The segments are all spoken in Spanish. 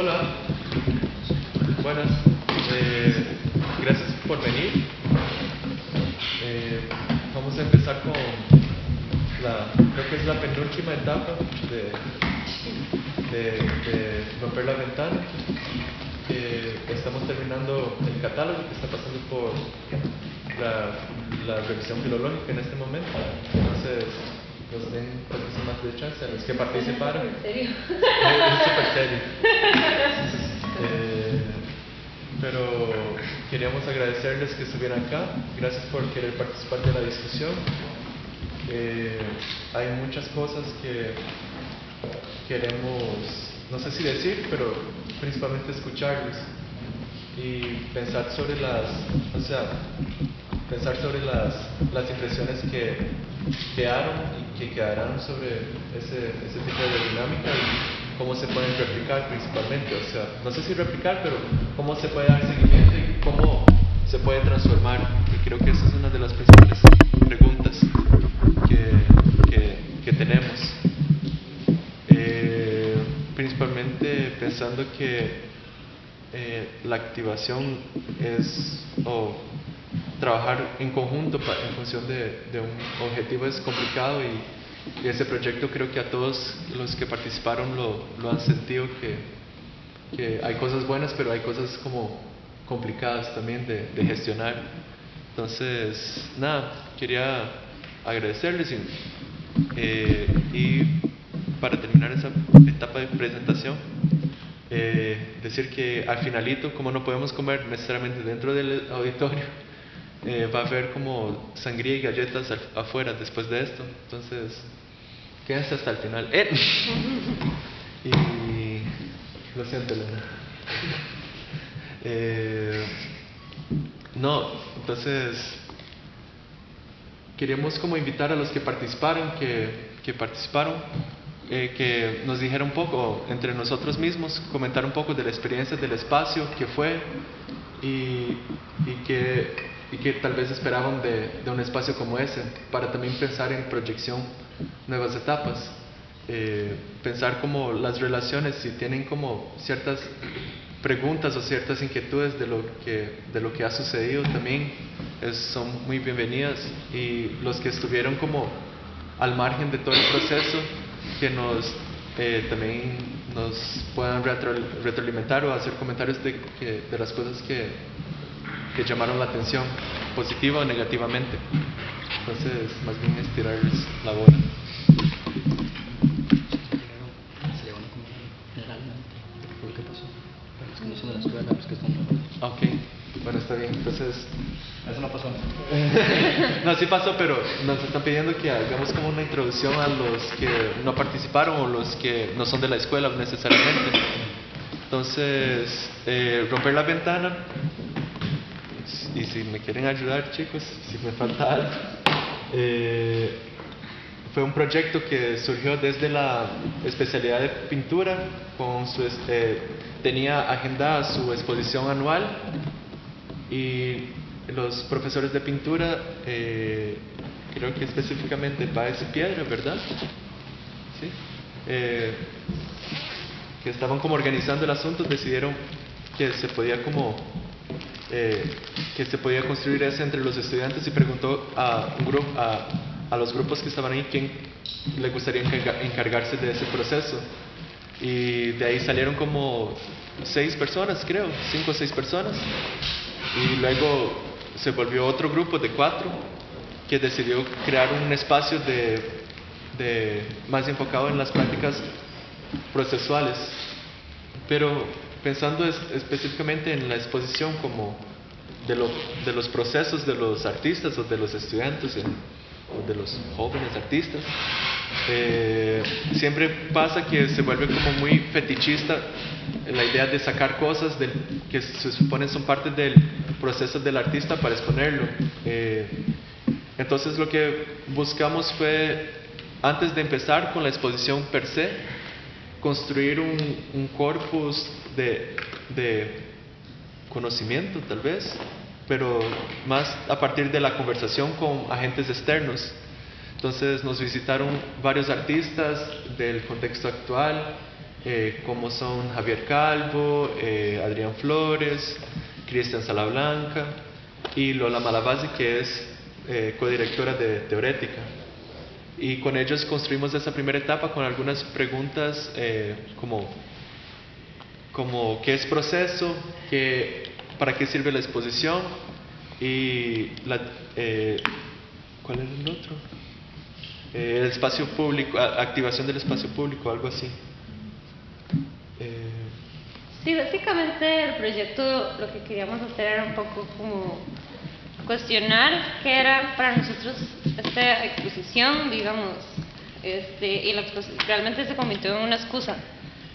Hola, buenas, gracias por venir. Vamos a empezar con creo que es la penúltima etapa de romper la ventana. Estamos terminando el catálogo que está pasando por la revisión filológica en este momento. Entonces, nos den un poquito más de chance a los que participaron. ¿En serio? Es súper serio. Pero queríamos agradecerles que estuvieran acá. Gracias por querer participar de la discusión. Hay muchas cosas que queremos, no sé si decir, pero principalmente escucharlos y pensar sobre las impresiones que quedaron y que quedarán sobre ese tipo de dinámica y cómo se pueden replicar principalmente. O sea, no sé si replicar, pero cómo se puede dar seguimiento y cómo se puede transformar. Y creo que esa es una de las principales preguntas que tenemos. Principalmente pensando que la activación es trabajar en conjunto en función de un objetivo es complicado y ese proyecto creo que a todos los que participaron lo han sentido que hay cosas buenas, pero hay cosas como complicadas también de gestionar. Entonces, nada, quería agradecerles y para terminar esa etapa de presentación, decir que al finalito, como no podemos comer necesariamente dentro del auditorio, va a haber como sangría y galletas afuera después de esto. Entonces, quédense hasta el final. Y lo siento, Elena. No, entonces queríamos como invitar a los que participaron, que nos dijera un poco entre nosotros mismos, comentar un poco de la experiencia del espacio que fue y que tal vez esperaban de un espacio como ese, para también pensar en proyección, nuevas etapas, pensar como las relaciones, si tienen como ciertas preguntas o ciertas inquietudes de lo que ha sucedido también son muy bienvenidas, y los que estuvieron como al margen de todo el proceso, que también nos puedan retroalimentar o hacer comentarios de las cosas que llamaron la atención, positiva o negativamente. Entonces, más bien estirarles la bola. Sería bueno como generalmente por lo que pasó, para los que no son de la escuela, los que están mejor. Ok, bueno, está bien. Entonces, Eso no pasó. no, sí pasó, pero nos están pidiendo que hagamos como una introducción a los que no participaron o los que no son de la escuela necesariamente. Entonces, romper la ventana. Y si me quieren ayudar, chicos, si me falta algo, fue un proyecto que surgió desde la especialidad de pintura, tenía agendada su exposición anual, y los profesores de pintura, creo que específicamente Páez y Piedra, ¿verdad? Sí. Que estaban como organizando el asunto, decidieron que se podía construir eso entre los estudiantes, y preguntó a los grupos que estaban ahí quién le gustaría encargarse de ese proceso, y de ahí salieron como 6 personas, creo, 5 o 6 personas, y luego se volvió otro grupo de 4 que decidió crear un espacio más enfocado en las prácticas procesuales, pero pensando específicamente en la exposición como de los procesos de los artistas o de los estudiantes o de los jóvenes artistas. Siempre pasa que se vuelve como muy fetichista la idea de sacar cosas que se supone son parte del proceso del artista para exponerlo. Entonces lo que buscamos fue, antes de empezar con la exposición per se, construir un corpus de conocimiento tal vez, pero más a partir de la conversación con agentes externos. Entonces nos visitaron varios artistas del contexto actual, como son Javier Calvo, Adrián Flores, Cristian Salablanca y Lola Malavasi, que es codirectora de Teorética. Y con ellos construimos esa primera etapa con algunas preguntas como ¿qué es proceso? ¿Para qué sirve la exposición? Y ¿cuál era el otro? El espacio público, activación del espacio público, algo así. Sí, básicamente el proyecto lo que queríamos hacer era un poco como cuestionar qué era para nosotros esta exposición, digamos, y realmente se convirtió en una excusa,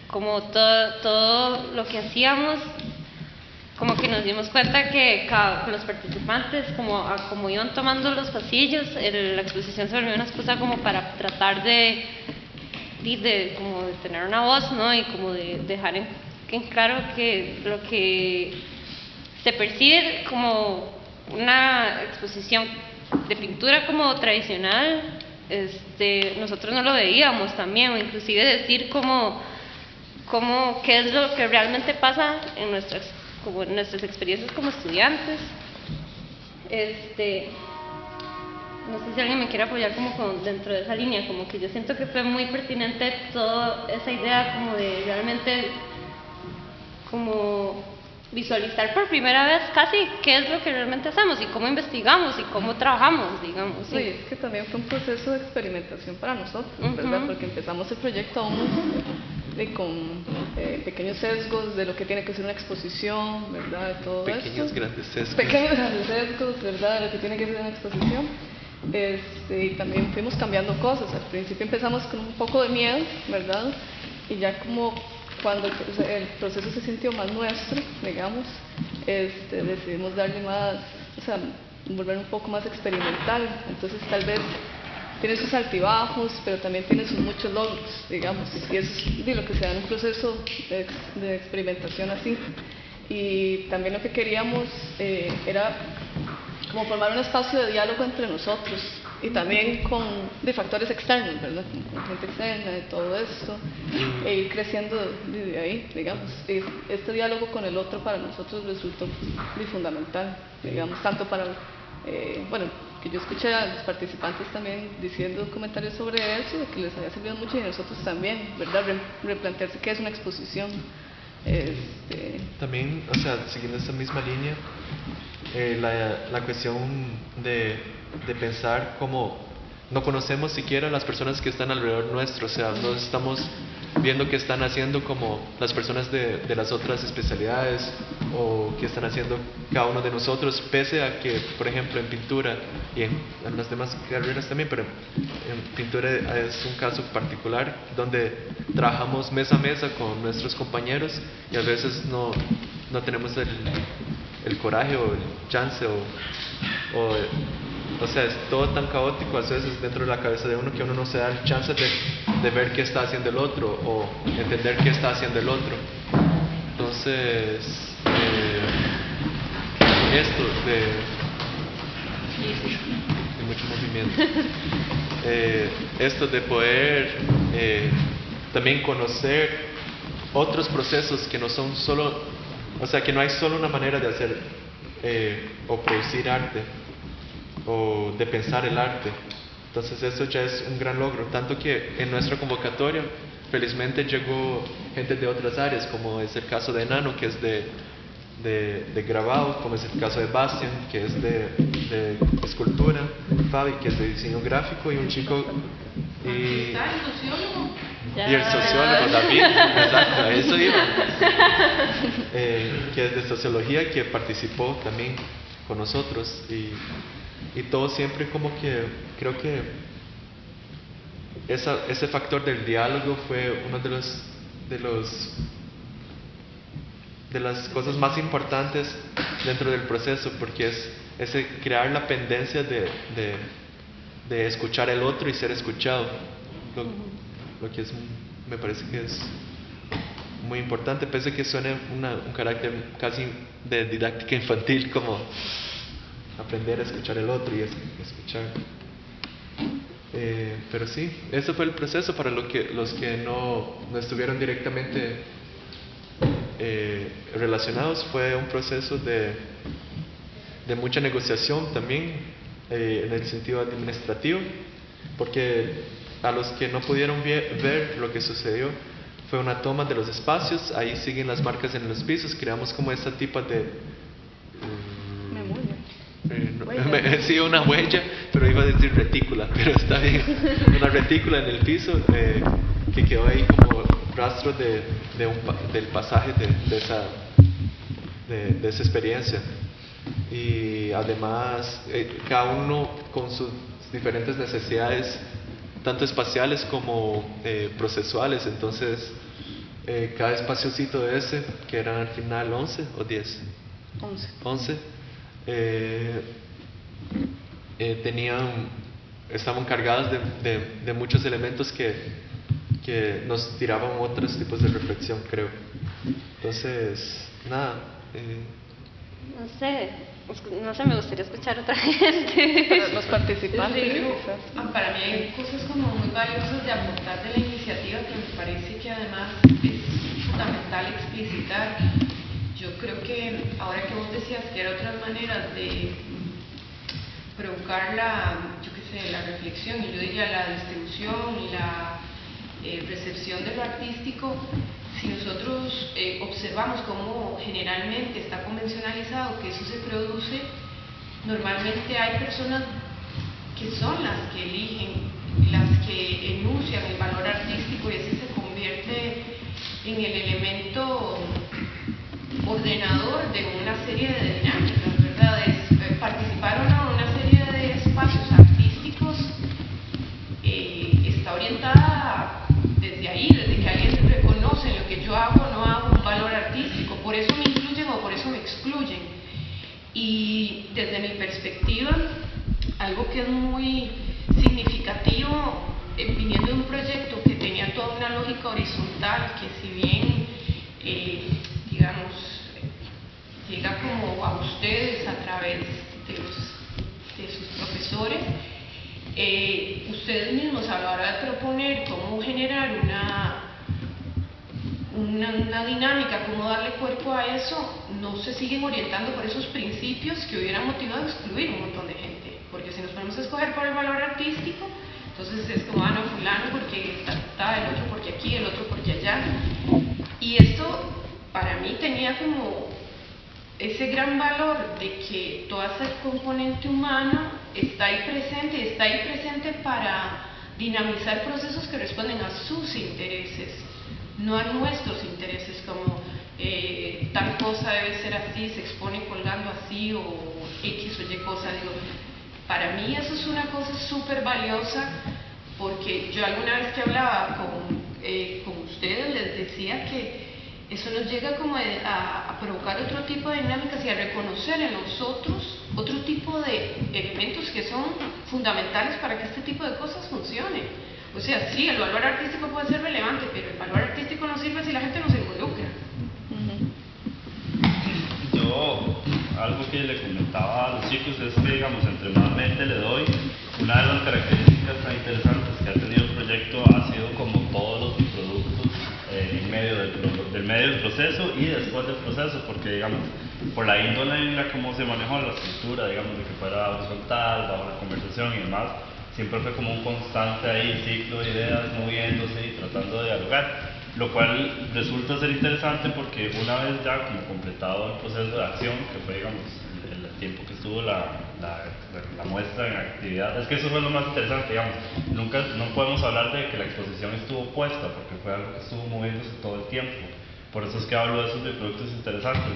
como todo lo que hacíamos, como que nos dimos cuenta que los participantes, como iban tomando los pasillos, la exposición se volvió una excusa como para tratar de tener una voz, ¿no? Y como de dejar en claro que lo que se percibe como una exposición de pintura como tradicional, nosotros no lo veíamos también, o inclusive decir qué es lo que realmente pasa en nuestras experiencias como estudiantes. No sé si alguien me quiere apoyar dentro de esa línea, como que yo siento que fue muy pertinente toda esa idea como de realmente como visualizar por primera vez casi qué es lo que realmente hacemos y cómo investigamos y cómo trabajamos, digamos. Sí, es que también fue un proceso de experimentación para nosotros, ¿verdad? Porque empezamos el proyecto aún con pequeños sesgos de lo que tiene que ser una exposición, ¿verdad? De todo pequeños grandes sesgos. Pequeños grandes sesgos, ¿verdad? De lo que tiene que ser una exposición. Y también fuimos cambiando cosas. Al principio empezamos con un poco de miedo, ¿verdad? Y ya como cuando el proceso se sintió más nuestro, digamos, decidimos darle más, volver un poco más experimental. Entonces tal vez tiene sus altibajos, pero también tiene sus muchos logros, digamos, y eso es lo que se da en un proceso de experimentación así. Y también lo que queríamos era como formar un espacio de diálogo entre nosotros y también de factores externos, ¿verdad? Con gente externa, de todo esto, e ir creciendo desde ahí, digamos. Este diálogo con el otro para nosotros resultó fundamental, digamos, tanto para, que yo escuché a los participantes también diciendo comentarios sobre eso, de que les había servido mucho, y a nosotros también, ¿verdad? Replantearse qué es una exposición. También, siguiendo esa misma línea, la cuestión de pensar como no conocemos siquiera a las personas que están alrededor nuestro, no estamos viendo qué están haciendo como las personas de las otras especialidades o qué están haciendo cada uno de nosotros, pese a que, por ejemplo, en pintura y en las demás carreras también, pero en pintura es un caso particular donde trabajamos mesa a mesa con nuestros compañeros y a veces no tenemos el coraje o el chance o sea, es todo tan caótico a veces dentro de la cabeza de uno que uno no se da el chance de ver qué está haciendo el otro o entender qué está haciendo el otro. Entonces, esto de mucho movimiento, esto de poder también conocer otros procesos que no son solo, que no hay solo una manera de hacer o producir arte o de pensar el arte. Entonces eso ya es un gran logro, tanto que en nuestra convocatoria felizmente llegó gente de otras áreas, como es el caso de Enano, que es de grabado, como es el caso de Bastian, que es de escultura, Fabi, que es de diseño gráfico, y un chico y el sociólogo David, exacto, a eso iba, que es de sociología, que participó también con nosotros, y todo siempre como que creo que ese factor del diálogo fue uno de las cosas más importantes dentro del proceso, porque es ese crear la pendencia de escuchar al otro y ser escuchado, lo que me parece que es muy importante, pese a que suene un carácter casi de didáctica infantil, como aprender a escuchar al otro y escuchar. Pero sí, ese fue el proceso para los que no estuvieron directamente relacionados. Fue un proceso de mucha negociación también, en el sentido administrativo, porque a los que no pudieron ver lo que sucedió, fue una toma de los espacios. Ahí siguen las marcas en los pisos. Creamos como esta tipo de sí, una huella, pero iba a decir retícula, pero está bien, una retícula en el piso, que quedó ahí como rastro del pasaje de esa experiencia. Y además, cada uno con sus diferentes necesidades, tanto espaciales como procesuales. Entonces, cada espaciocito de ese, que eran al final 11 o 10, 11, estaban cargadas de muchos elementos que nos tiraban otros tipos de reflexión, creo. Entonces, nada. No sé, me gustaría escuchar a otra gente. Para los participantes. Para mí hay cosas como muy valiosas de aportar de la iniciativa que me parece que además es fundamental explicitar. Yo creo que ahora que vos decías que era otras maneras de provocar la reflexión, y yo diría la distribución y la recepción de lo artístico, si nosotros observamos cómo generalmente está convencionalizado que eso se produce, normalmente hay personas que son las que eligen, las que enuncian el valor artístico, y ese se convierte en el elemento ordenador de una serie de dinámicas, ¿verdad? Participar o no en una serie de espacios artísticos está orientada desde ahí, desde que alguien reconoce lo que yo hago o no hago un valor artístico, por eso me incluyen o por eso me excluyen. Y desde mi perspectiva, algo que es muy significativo, viniendo de un proyecto que tenía toda una lógica horizontal, que si bien, digamos, llega como a ustedes a través de sus profesores, ustedes mismos a la hora de proponer cómo generar una dinámica, cómo darle cuerpo a eso, no se siguen orientando por esos principios que hubieran motivado a excluir un montón de gente. Porque si nos ponemos a escoger por el valor artístico, entonces es como, no, fulano porque está, el otro porque aquí, el otro porque allá. Y esto para mí tenía como ese gran valor de que todo ese componente humano está ahí presente para dinamizar procesos que responden a sus intereses, no a nuestros intereses, como tal cosa debe ser así, se expone colgando así, o X o Y cosa. Digo, para mí eso es una cosa súper valiosa, porque yo alguna vez que hablaba con ustedes les decía que eso nos llega como a provocar otro tipo de dinámicas y a reconocer en nosotros otro tipo de elementos que son fundamentales para que este tipo de cosas funcionen. O sea, sí, el valor artístico puede ser relevante, pero el valor artístico no sirve si la gente no se involucra. Yo, algo que le comentaba a los chicos es que, digamos, entre más mente le doy, una de las características tan interesantes que ha tenido el proyecto ha sido como todos los productos en medio del proceso y después del proceso, porque, digamos, por la índole en la cómo se manejó la estructura, digamos, de que fuera horizontal, bajo la conversación y demás, siempre fue como un constante ahí ciclo de ideas moviéndose y tratando de dialogar, lo cual resulta ser interesante porque una vez ya como completado el proceso de acción, que fue, digamos, el tiempo que estuvo la muestra en actividad, es que eso fue lo más interesante, digamos, no podemos hablar de que la exposición estuvo puesta, porque fue algo que estuvo moviéndose todo el tiempo. Por eso es que hablo de esos productos interesantes,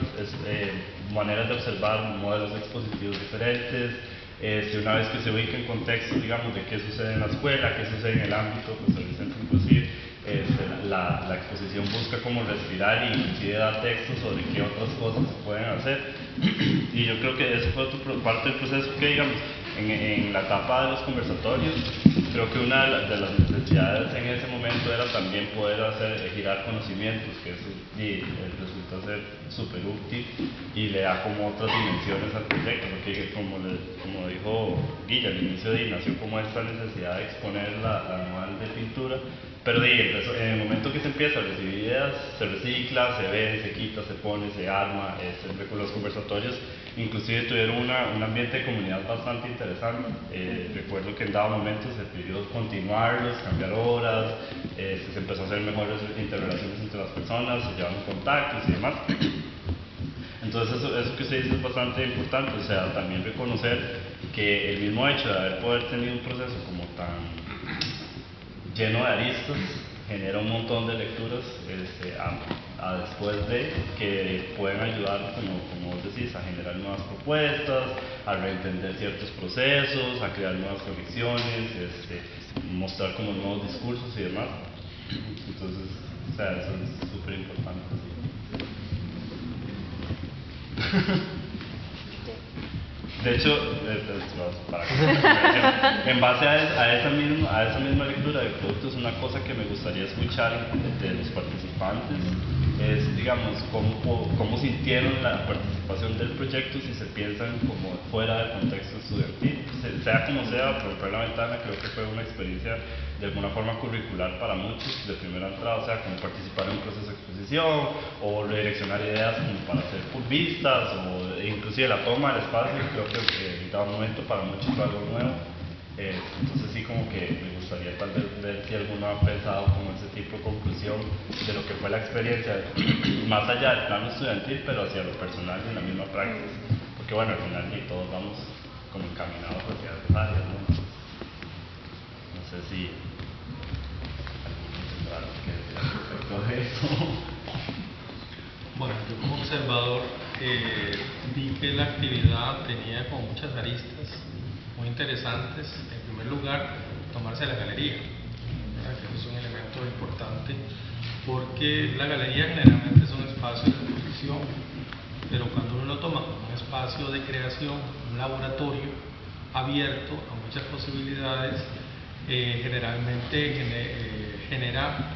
maneras de observar modelos expositivos diferentes, una vez que se ubica en contextos, digamos, de qué sucede en la escuela, qué sucede en el ámbito costarricense inclusive, la exposición busca como respirar y inclusive da textos sobre qué otras cosas se pueden hacer. Y yo creo que eso fue parte del proceso que, digamos, en la etapa de los conversatorios, creo que una de las necesidades en ese momento era también poder hacer girar conocimientos, que eso resulta ser súper útil y le da como otras dimensiones al proyecto, porque como dijo Guilla al inicio, nació como esta necesidad de exponer la anual de pintura, pero en el momento que se empieza a recibir ideas, se recicla, se ve, se quita, se pone, se arma, los conversatorios inclusive tuvieron un ambiente de comunidad bastante interesante. Recuerdo que en dado momento se pidió continuarlos, cambiar horas, se empezó a hacer mejores interrelaciones entre las personas, se llevaron contactos y demás. Entonces eso que usted dice es bastante importante, o sea, también reconocer que el mismo hecho de poder tenido un proceso como tan lleno de aristas genera un montón de lecturas a después de que pueden ayudar, como vos decís, a generar nuevas propuestas, a reentender ciertos procesos, a crear nuevas conexiones, mostrar como nuevos discursos y demás. Entonces, o sea, eso es súper importante. De hecho, en base a esa misma lectura de productos, una cosa que me gustaría escuchar de los participantes es, digamos, cómo sintieron la participación del proyecto, si se piensan como fuera del contexto estudiantil. Sea como sea, por la ventana creo que fue una experiencia de alguna forma curricular para muchos de primera entrada, o sea, como participar en un proceso de exposición o redireccionar ideas como para hacer vistas o inclusive la toma del espacio. Creo que en cada momento para muchos fue algo nuevo. Entonces sí, como que me gustaría tal vez ver si alguno ha pensado como ese tipo de conclusión de lo que fue la experiencia, más allá del plano estudiantil, pero hacia lo personal y en la misma praxis, porque bueno, al final sí, todos vamos como encaminados hacia esas áreas, ¿no? No sé si alguno tendrá algo que decir respecto a eso. Bueno, yo como observador vi que la actividad tenía como muchas aristas muy interesantes. En primer lugar, tomarse la galería, ¿verdad? Que es un elemento importante, porque la galería generalmente es un espacio de reflexión, pero cuando uno lo toma como un espacio de creación, un laboratorio abierto a muchas posibilidades, generalmente genera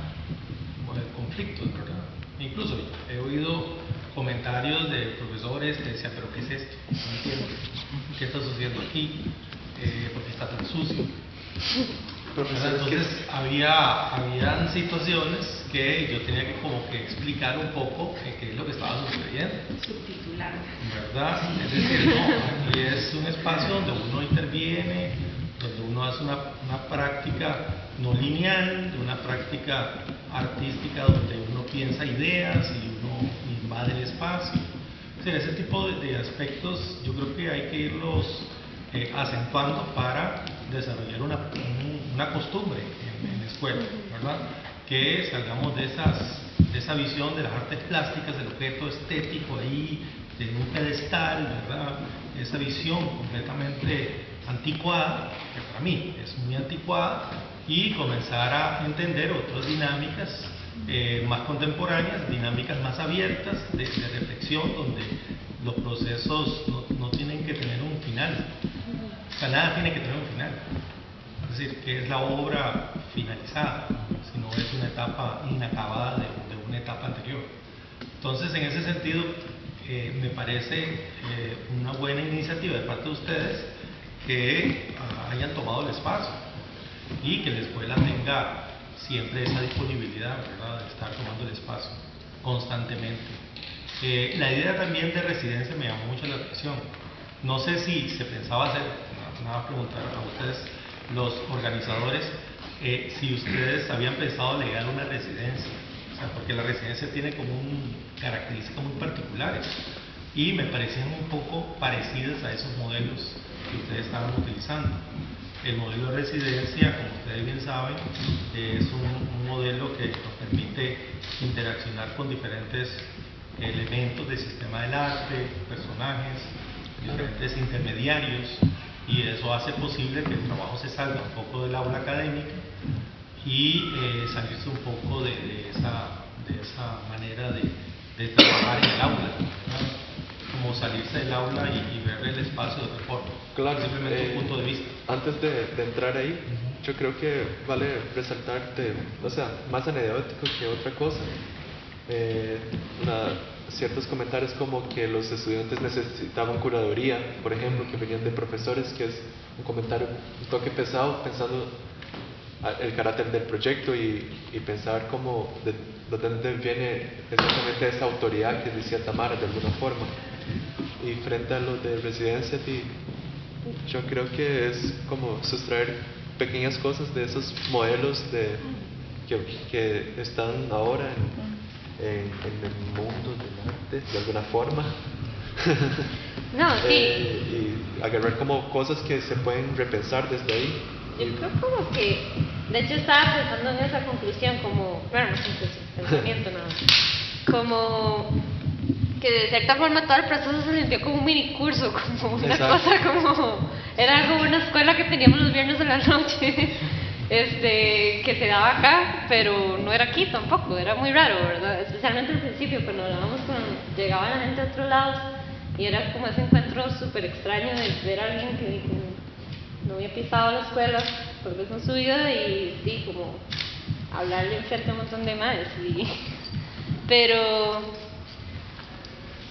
conflictos, ¿verdad? Incluso he oído comentarios de profesores que decían, pero ¿qué es esto? No entiendo. ¿Qué está sucediendo aquí? ¿Por qué está tan sucio? Entonces habían situaciones que yo tenía que como que explicar un poco qué es lo que estaba sucediendo. Subtitular. ¿Verdad? Es decir, no, y es un espacio donde uno interviene, donde uno hace una práctica no lineal, una práctica artística donde uno piensa ideas y uno invade el espacio. O sea, ese tipo de aspectos yo creo que hay que irlos acentuando para desarrollar una costumbre en la escuela, ¿verdad? Que salgamos de esa visión de las artes plásticas, del objeto estético ahí, de un pedestal, ¿verdad? Esa visión completamente anticuada, que para mí es muy anticuada, y comenzar a entender otras dinámicas más contemporáneas, dinámicas más abiertas de reflexión, donde los procesos no tienen que tener un final. O sea, nada tiene que tener un final. Es decir, que es la obra finalizada, sino es una etapa inacabada de una etapa anterior. Entonces, en ese sentido, me parece una buena iniciativa de parte de ustedes que hayan tomado el espacio y que la escuela tenga siempre esa disponibilidad, ¿verdad?, de estar tomando el espacio constantemente. La idea también de residencia me llamó mucho la atención. No sé si se pensaba hacer, nada, preguntar a ustedes, los organizadores, si ustedes habían pensado leer una residencia, o sea, porque la residencia tiene como características muy particulares y me parecían un poco parecidas a esos modelos que ustedes estaban utilizando. El modelo de residencia, como ustedes bien saben, es un modelo que nos permite interaccionar con diferentes elementos del sistema del arte, personajes, diferentes intermediarios, y eso hace posible que el trabajo se salga un poco del aula académica y salirse un poco de esa manera de trabajar en el aula, ¿verdad? como salirse del aula y ver el espacio de otra forma. Claro, Simplemente un punto de vista. Antes de entrar ahí, yo creo que vale resaltar, o sea, más anecdótico que otra cosa, ciertos comentarios como que los estudiantes necesitaban curaduría, por ejemplo, que venían de profesores, que es un comentario un toque pesado, pensando el carácter del proyecto y pensar cómo de dónde viene exactamente esa autoridad que decía Tamara de alguna forma. Y frente a lo de residencia, yo creo que es como sustraer pequeñas cosas de esos modelos que están ahora en el mundo del arte, de alguna forma. No, sí. Y agarrar como cosas que se pueden repensar desde ahí. Yo creo como que, de hecho estaba pensando en esa conclusión, como, bueno, no conclusión, pensamiento nada más, como que de cierta forma todo el proceso se sintió como un mini curso, como una Exacto. cosa como, era como una escuela que teníamos los viernes en la noche, que se daba acá, pero no era aquí tampoco, era muy raro, ¿verdad? Especialmente al principio, cuando hablábamos con, llegaba la gente de otros lados, y era como ese encuentro súper extraño de ver a alguien que no había pisado la escuela por vez en su vida y como hablarle enfrente a un montón de madres. Pero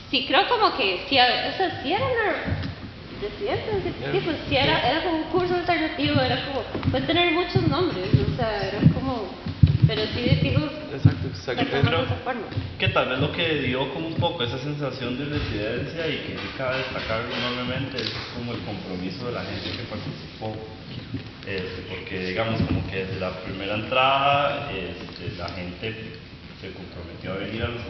sí creo como que sí, o sea, sí era una residencia en cierto tipo, sí era como un curso alternativo, era como, puede tener muchos nombres, o sea, era como, pero sí de fijo. Exacto. Creo que tal vez lo que dio como un poco esa sensación de residencia y que sí cabe destacar enormemente es como el compromiso de la gente que participó, porque digamos como que desde la primera entrada la gente se comprometió a venir a los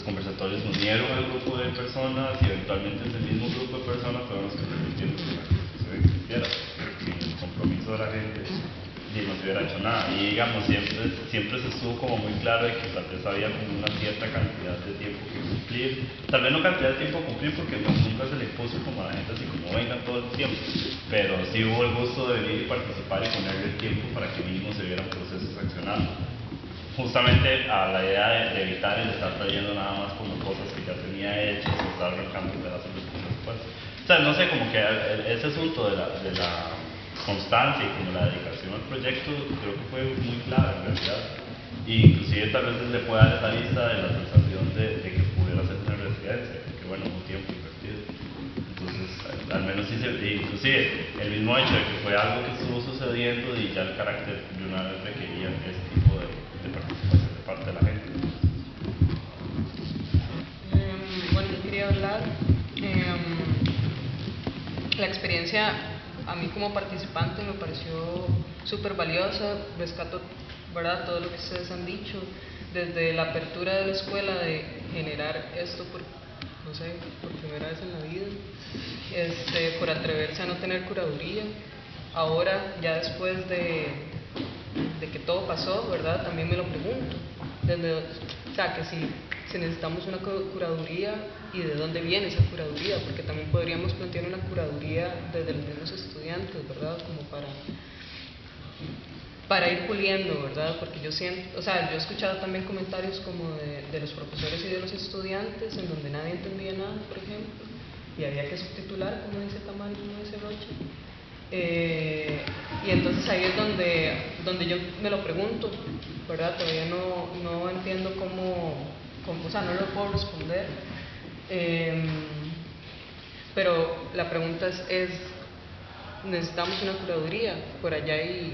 conversatorios unieron al grupo de personas y eventualmente ese mismo grupo de personas fueron los que permitieron que la constitución existiera. Sin el compromiso de la gente y no se hubiera hecho nada. Y digamos, siempre se estuvo como muy claro de que tal vez había como una cierta cantidad de tiempo que cumplir. Tal vez no cantidad de tiempo a cumplir porque nunca se le impuso como a la gente así como vengan todo el tiempo. Pero sí hubo el gusto de venir y participar y ponerle el tiempo para que mínimo se vieran procesos accionados. Justamente a la idea de evitar el estar trayendo nada más como cosas que ya tenía hechas o estar arrancando pedazos después. O sea, no sé, como que ese asunto de la constancia y como la dedicación al proyecto creo que fue muy clave en realidad. Y inclusive tal vez se puede dar esa lista de la sensación de que pudiera ser una residencia, porque bueno, hubo tiempo invertido. Entonces, al menos sí inclusive el mismo hecho de que fue algo que estuvo sucediendo y ya el carácter de una vez requería ese tipo de participación de parte de la gente. Bueno, yo quería hablar. La experiencia a mí como participante me pareció súper valiosa. Rescato, ¿verdad?, todo lo que ustedes han dicho, desde la apertura de la escuela de generar esto por primera vez en la vida, por atreverse a no tener curaduría. Ahora, ya después de que todo pasó, ¿verdad?, también me lo pregunto, o sea, que si necesitamos una curaduría y de dónde viene esa curaduría, porque también podríamos plantear una curaduría desde los mismos estudiantes, ¿verdad?, como para ir puliendo, ¿verdad? Porque yo siento, o sea, yo he escuchado también comentarios como de los profesores y de los estudiantes en donde nadie entendía nada, por ejemplo, y había que subtitular, como dice Tamara y como dice Rocha. Y entonces ahí es donde yo me lo pregunto, ¿verdad? Todavía no entiendo cómo, o sea, no lo puedo responder, pero la pregunta es necesitamos una curaduría por allá y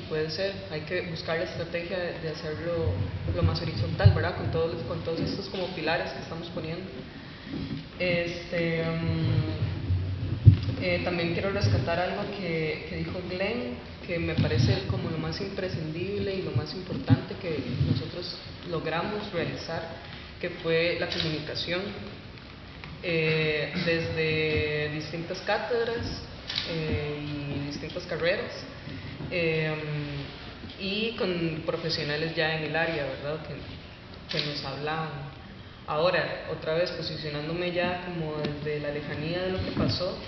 puede ser, hay que buscar la estrategia de hacerlo lo más horizontal, ¿verdad? Con todos estos como pilares que estamos poniendo. También quiero rescatar algo que dijo Glenn, que me parece como lo más imprescindible y lo más importante que nosotros logramos realizar, que fue la comunicación desde distintas cátedras y distintas carreras y con profesionales ya en el área, ¿verdad?, que nos hablaban. Ahora, otra vez posicionándome ya como desde la lejanía de lo que pasó,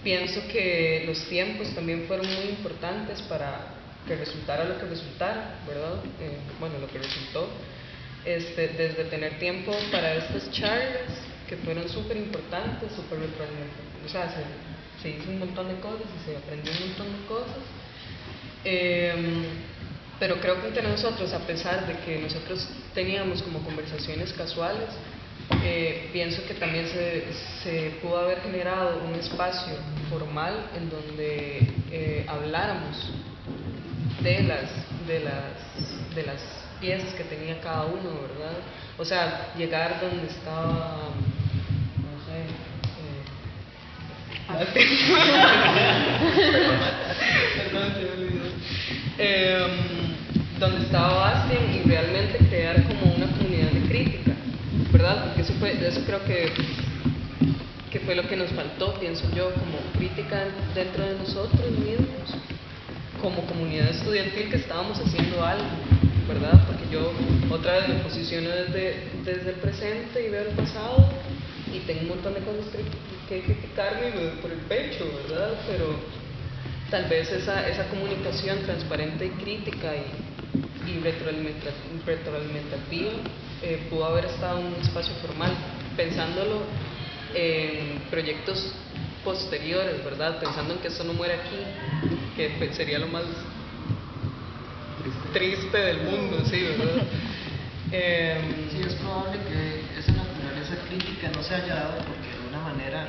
pienso que los tiempos también fueron muy importantes para que resultara lo que resultara, ¿verdad? Bueno, lo que resultó. desde tener tiempo para estas charlas, que fueron súper importantes, súper retroalimentativas, o sea, se hizo un montón de cosas y se aprendió un montón de cosas. Pero creo que entre nosotros, a pesar de que nosotros teníamos como conversaciones casuales, pienso que también se pudo haber generado un espacio formal en donde habláramos de las piezas que tenía cada uno, ¿verdad? O sea, llegar donde estaba, no sé, perdón, se me olvidó. Donde estaba Bastian y realmente crear como una comunidad de crítica, ¿verdad? Porque eso creo que fue lo que nos faltó, pienso yo, como crítica dentro de nosotros mismos, como comunidad estudiantil que estábamos haciendo algo, ¿verdad? Porque yo otra vez me posiciono desde el presente y veo el pasado y tengo un montón de cosas que criticarme y me doy por el pecho, ¿verdad? Pero tal vez esa comunicación transparente y crítica y retroalimentativa pudo haber estado en un espacio formal, pensándolo en proyectos posteriores, ¿verdad? Pensando en que esto no muere aquí, que sería lo más triste del mundo, sí, ¿verdad? Sí, es probable que esa naturaleza crítica no se haya dado porque de alguna manera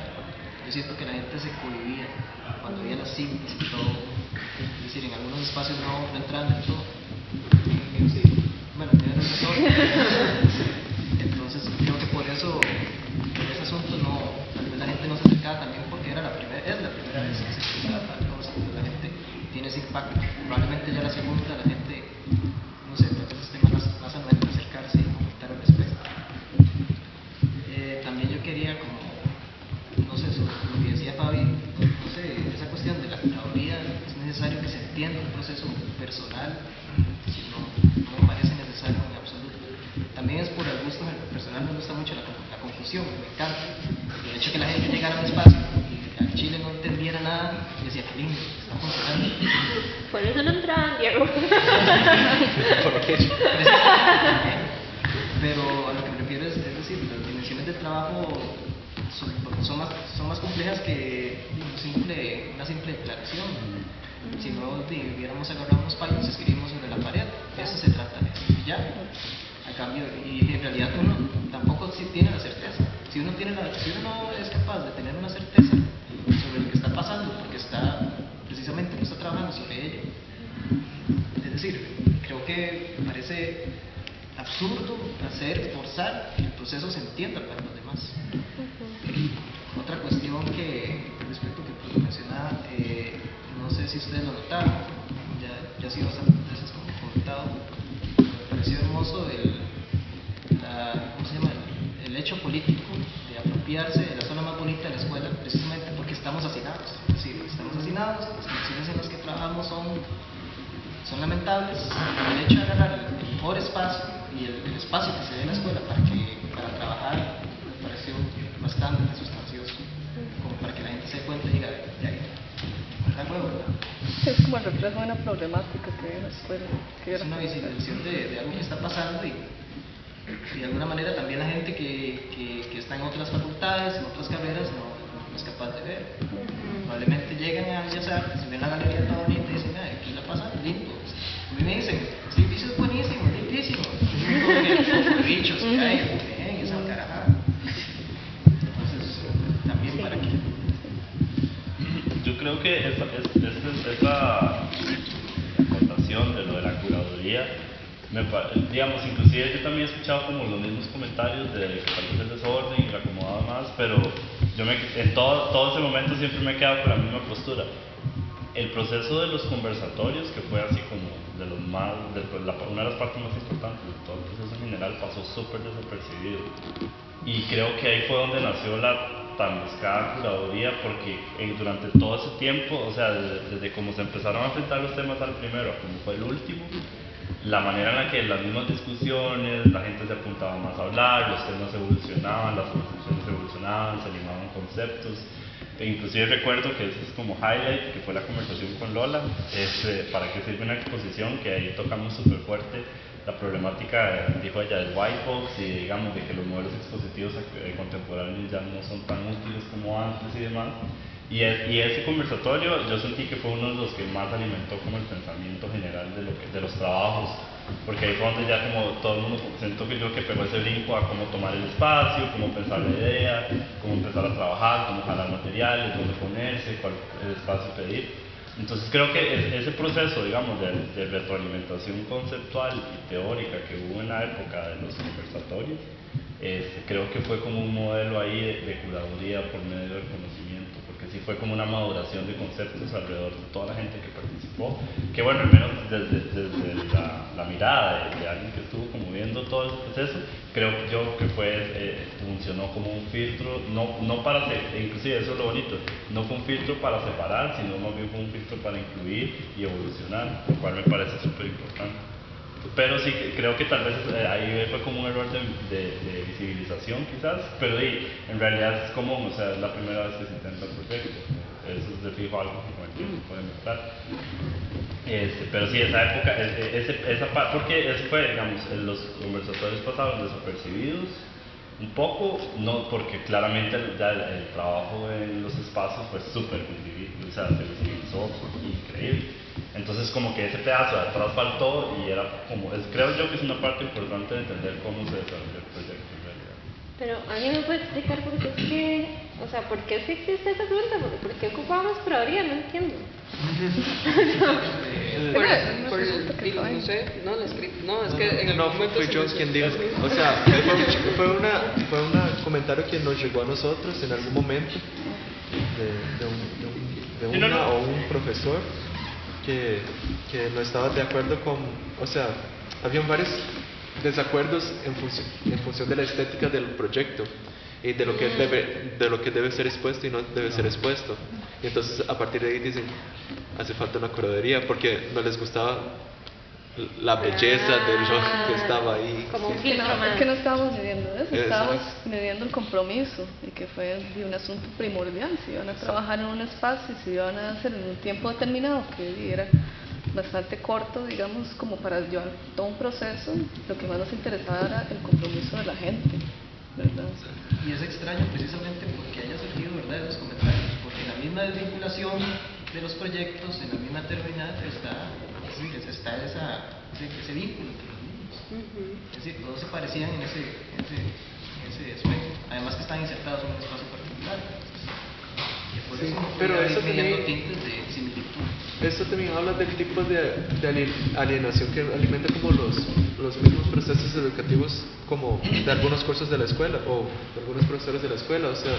yo siento que la gente se cohibía cuando había las cintas y todo. Es decir, en algunos espacios no entraban del todo. Sí, bueno, tienen razón. Entonces creo que por eso, por ese asunto, tal vez la gente no se acercaba también porque es la primera vez que se escuchaba tal cosa. La gente tiene ese impacto. Probablemente ya la segunda, la gente, no sé, tal vez esté más anuente a acercarse y comentar al respecto. También yo quería como, no sé, sobre lo que decía Fabi, no sé, esa cuestión de la curaduría, es necesario que se entienda un proceso personal, si no me parece necesario en absoluto. También es por el gusto personal, me gusta mucho la confusión, me encanta. Y el hecho de que la gente llegara a un espacio y al Chile no entendiera nada, y decía, qué lindo, está funcionando. Por eso no entraban, Diego. Pero a lo que me refiero es decir, las dimensiones del trabajo son más complejas que una simple declaración. Si no hubiéramos agarrado unos palos y escribimos sobre la pared, eso se trata de eso, y ya. A cambio, y en realidad uno tampoco tiene la certeza. Si uno no es capaz de tener una certeza sobre lo que está pasando, porque precisamente no está trabajando sobre ello. Es decir, creo que me parece absurdo forzar que el proceso se entienda para los demás. Otra cuestión que respecto a que mencionaba, no sé si ustedes lo notaron, ya ha sido bastantes veces comentado, me pareció hermoso el hecho político de apropiarse de la zona más bonita de la escuela, precisamente porque estamos hacinados. Es decir, estamos hacinados, las condiciones en las que trabajamos son lamentables. El hecho de agarrar el mejor espacio y el espacio que se dé en la escuela para trabajar me pareció bastante sustancioso, como para que la gente se dé cuenta y diga, de ahí, está huevo, ¿verdad? Es como el reflejo de una problemática que hay en la escuela. Es una visibilización de algo que está pasando y de alguna manera también la gente que está en otras facultades, en otras carreras, no es capaz de ver. Probablemente llegan a Bellas Artes, ven la galería toda bonita y dicen, aquí la pasan lindo. A mí me dicen, este edificio es buenísimo, lindísimo. Los bichos que hay, bien, esa carajada. Entonces, también para que... Yo creo que esa acotación de lo de la curaduría, digamos, inclusive yo también he escuchado como los mismos comentarios de que tal vez el desorden y la acomodaba más, pero yo en todo ese momento siempre me he quedado con la misma postura. El proceso de los conversatorios, que fue así como una de las partes más importantes de todo el proceso en general, pasó súper desapercibido. Y creo que ahí fue donde nació la tan buscada curaduría, porque durante todo ese tiempo, o sea, desde cómo se empezaron a enfrentar los temas al primero a como fue el último, la manera en la que las mismas discusiones, la gente se apuntaba más a hablar, los temas evolucionaban, las conversaciones evolucionaban, se animaban conceptos. Inclusive recuerdo que este es como highlight, que fue la conversación con Lola, para qué sirve una exposición, que ahí tocamos súper fuerte la problemática, dijo ella, del white box y digamos de que los modelos expositivos contemporáneos ya no son tan útiles como antes y demás. Y ese conversatorio yo sentí que fue uno de los que más alimentó como el pensamiento general de los trabajos, porque ahí fue donde ya como todo el mundo, siento que yo que pegó ese brinco a cómo tomar el espacio, cómo pensar la idea, cómo empezar a trabajar, cómo jalar materiales, dónde ponerse, cuál espacio pedir. Entonces creo que ese proceso, digamos, de retroalimentación conceptual y teórica que hubo en la época de los conversatorios, creo que fue como un modelo ahí de curaduría por medio del conocimiento, porque sí fue como una maduración de conceptos alrededor de toda la gente que participó, que bueno, al menos desde la mirada de alguien que estuvo como viendo todo ese proceso, creo yo que funcionó como un filtro, no para inclusive eso es lo bonito, no fue un filtro para separar, sino más bien fue un filtro para incluir y evolucionar, lo cual me parece súper importante. Pero sí, creo que tal vez ahí fue como un error de visibilización quizás, pero en realidad es común, o sea, es la primera vez que se intenta el proyecto, eso es de fijo algo con el que se puede mezclar. Pero sí, esa época, esa parte, porque eso fue, digamos, en los conversatorios pasados desapercibidos un poco, no, porque claramente ya el trabajo en los espacios fue súper visible, o sea, se visibilizó increíble. Entonces como que ese pedazo de atrás faltó y era como, creo yo que es una parte importante de entender cómo se desarrolló el proyecto en realidad. Pero ¿alguien me puede explicar por qué es que, o sea, por qué sí existe esa pregunta? ¿Por qué ocupamos curaduría? No entiendo. No, es que en el No, momento fue yo quien dijo, o sea, fue un comentario que nos llegó a nosotros en algún momento de una o un profesor que no estaba de acuerdo con, o sea, habían varios desacuerdos en función de la estética del proyecto y de lo que debe ser expuesto y no debe ser expuesto. Y entonces a partir de ahí dicen, hace falta una curaduría porque no les gustaba la belleza de lo que estaba ahí. Como un Es filtro más. que no estábamos midiendo eso, Exacto. estábamos midiendo el compromiso y que fue un asunto primordial. Si iban a trabajar en un espacio y si iban a hacer en un tiempo determinado, que era bastante corto, digamos, como para llevar todo un proceso, lo que más nos interesaba era el compromiso de la gente, ¿verdad? Y es extraño precisamente porque haya surgido, ¿verdad?, esos comentarios, porque en la misma desvinculación de los proyectos, en la misma terminal está ese vínculo entre los niños. Es decir, todos se parecían en ese aspecto, además que están insertados en un espacio particular. Y por Sí, eso pero eso viendo también- tintes de similitud. Esto también habla del tipo de alienación que alimenta como los mismos procesos educativos como de algunos cursos de la escuela o de algunos profesores de la escuela, o sea,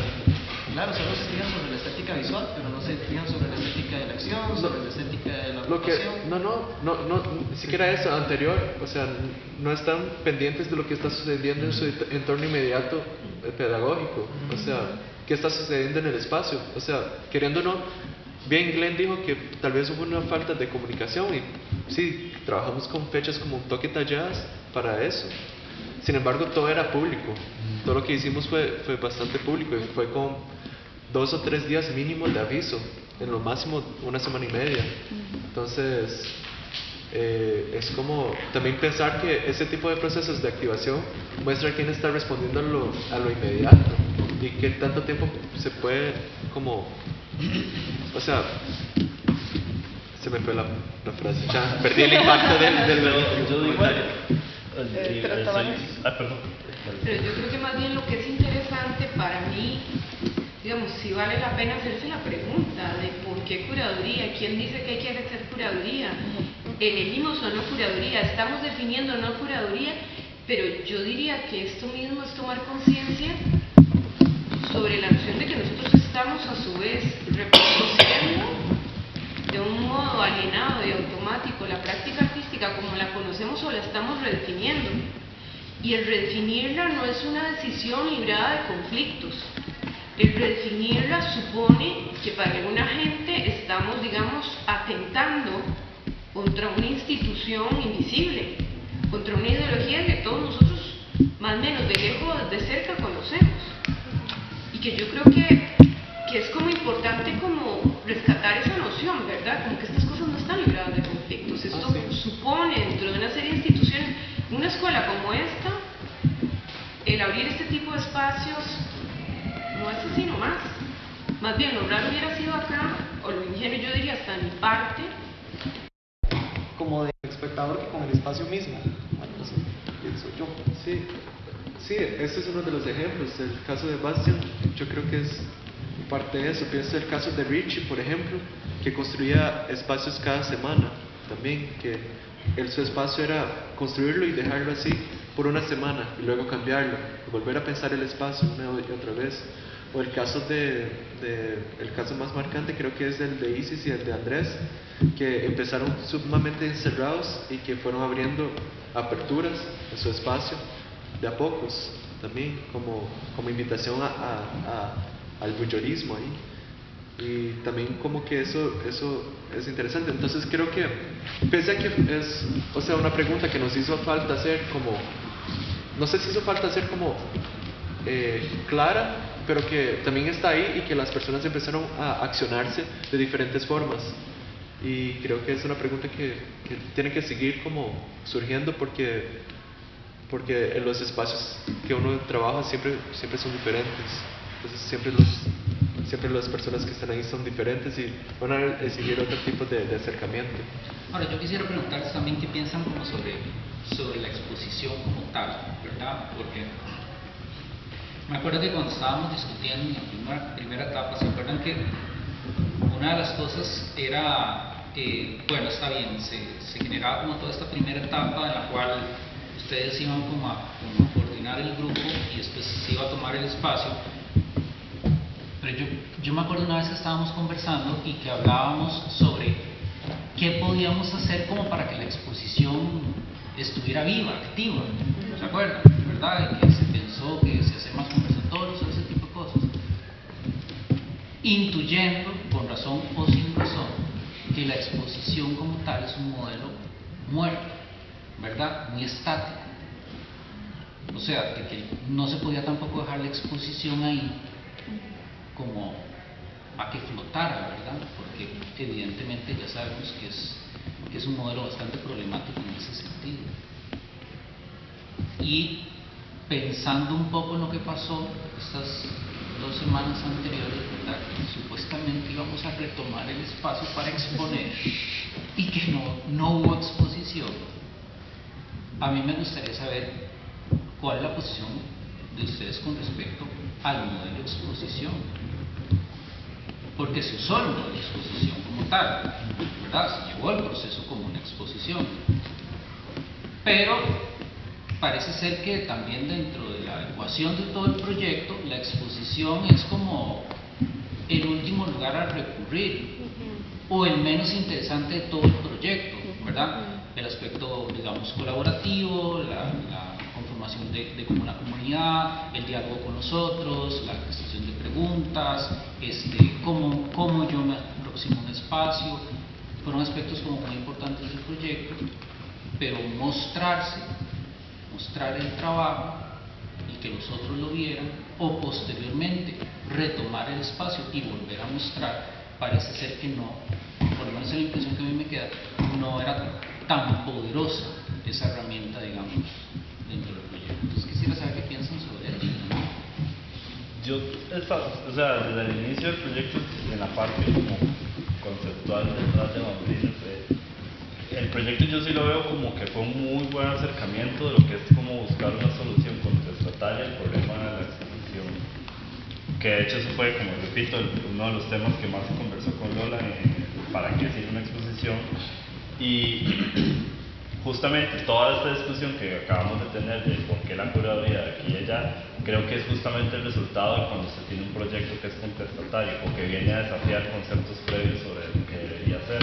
Claro, solo se fijan sobre la estética visual, pero no se fijan sobre la estética de la acción, sobre la estética de la lo que ocupación. no, ni siquiera eso anterior, o sea, no están pendientes de lo que está sucediendo en su entorno inmediato pedagógico, o sea, qué está sucediendo en el espacio, o sea, queriendo o no, bien Glenn dijo que tal vez hubo una falta de comunicación y sí, trabajamos con fechas como un toque talladas para eso. Sin embargo, todo era público, todo lo que hicimos fue bastante público y fue con 2 o 3 días mínimo de aviso, en lo máximo 1 semana y media. Entonces, es como también pensar que ese tipo de procesos de activación muestra quién está respondiendo a lo inmediato y qué tanto tiempo se puede como, o sea, se me fue la frase, ya perdí el impacto del Yo digo, comentario. Perdón. Pero yo creo que más bien lo que es interesante para mí, digamos, si vale la pena hacerse la pregunta de por qué curaduría, quién dice que hay que hacer curaduría, elegimos o no curaduría, estamos definiendo o no curaduría, pero yo diría que esto mismo es tomar conciencia sobre la noción de que nosotros estamos a su vez reproduciendo de un modo alienado y automático la práctica artística como la conocemos o la estamos redefiniendo. Y el redefinirla no es una decisión librada de conflictos. El redefinirla supone que para alguna gente estamos, digamos, atentando contra una institución invisible, contra una ideología que todos nosotros, más o menos de lejos, de cerca, conocemos. Y que yo creo que es como escuela como esta, el abrir este tipo de espacios no es así nomás. Más bien, lo raro hubiera sido acá, o lo ingenuo yo diría hasta mi parte, como de espectador que con el espacio mismo. Bueno, eso pienso yo. Sí, sí, este es uno de los ejemplos. El caso de Bastian, yo creo que es parte de eso. Pienso el caso de Richie, por ejemplo, que construía espacios cada semana también, que su espacio era construirlo y dejarlo así por una semana y luego cambiarlo, y volver a pensar el espacio una y otra vez. O el caso el caso más marcante creo que es el de Isis y el de Andrés, que empezaron sumamente encerrados y que fueron abriendo aperturas en su espacio de a pocos también, como invitación al voyeurismo ahí. Y también como que eso es interesante. Entonces creo que, pese a que es, o sea, una pregunta que nos hizo falta hacer como, no sé si hizo falta hacer como clara, pero que también está ahí y que las personas empezaron a accionarse de diferentes formas. Y creo que es una pregunta que tiene que seguir como surgiendo porque en los espacios que uno trabaja siempre son diferentes. Entonces siempre las personas que están ahí son diferentes y van a exigir otro tipo de acercamiento. Ahora, yo quisiera preguntarles también qué piensan como sobre la exposición como tal, ¿verdad? Porque me acuerdo que cuando estábamos discutiendo en la primera etapa, ¿se acuerdan que una de las cosas era, bueno, está bien, se generaba como toda esta primera etapa en la cual ustedes iban como a coordinar el grupo y después se iba a tomar el espacio? Pero yo me acuerdo una vez que estábamos conversando y que hablábamos sobre qué podíamos hacer como para que la exposición estuviera viva, activa, ¿se acuerdan? ¿Verdad? Y que se pensó que se hacen más conversatorios, ese tipo de cosas. Intuyendo, con razón o sin razón, que la exposición como tal es un modelo muerto, ¿verdad? Muy estático. O sea, de que no se podía tampoco dejar la exposición ahí como a que flotara, ¿verdad? Porque evidentemente ya sabemos que es un modelo bastante problemático en ese sentido. Y pensando un poco en lo que pasó estas 2 semanas anteriores, ¿verdad? Que supuestamente íbamos a retomar el espacio para exponer y que no hubo exposición. A mí me gustaría saber cuál es la posición de ustedes con respecto al modelo de exposición, porque se usó el modelo de exposición como tal, ¿verdad? Se llevó el proceso como una exposición, pero parece ser que también dentro de la ecuación de todo el proyecto, la exposición es como el último lugar a recurrir, o el menos interesante de todo el proyecto, ¿verdad? El aspecto, digamos, colaborativo, la conformación de como una comunidad, el diálogo con los otros, la gestación de preguntas, cómo yo me aproximo a un espacio, fueron aspectos como muy importantes del proyecto, pero mostrar el trabajo y que los otros lo vieran, o posteriormente retomar el espacio y volver a mostrar, parece ser que no, por lo menos es la impresión que a mí me queda, no era tan poderosa esa herramienta, digamos, dentro del proyecto. Entonces quisiera saber qué piensan sobre eso. O sea, desde el inicio del proyecto, en la parte como conceptual detrás de bambalinas, el proyecto yo sí lo veo como que fue un muy buen acercamiento de lo que es como buscar una solución contestataria al problema de la exposición, que de hecho eso fue, como repito, uno de los temas que más se conversó con Lola para qué sirve una exposición. Y justamente toda esta discusión que acabamos de tener de por qué la curaduría de aquí y allá, creo que es justamente el resultado de cuando se tiene un proyecto que es contestatario o que viene a desafiar conceptos previos sobre lo que debería ser.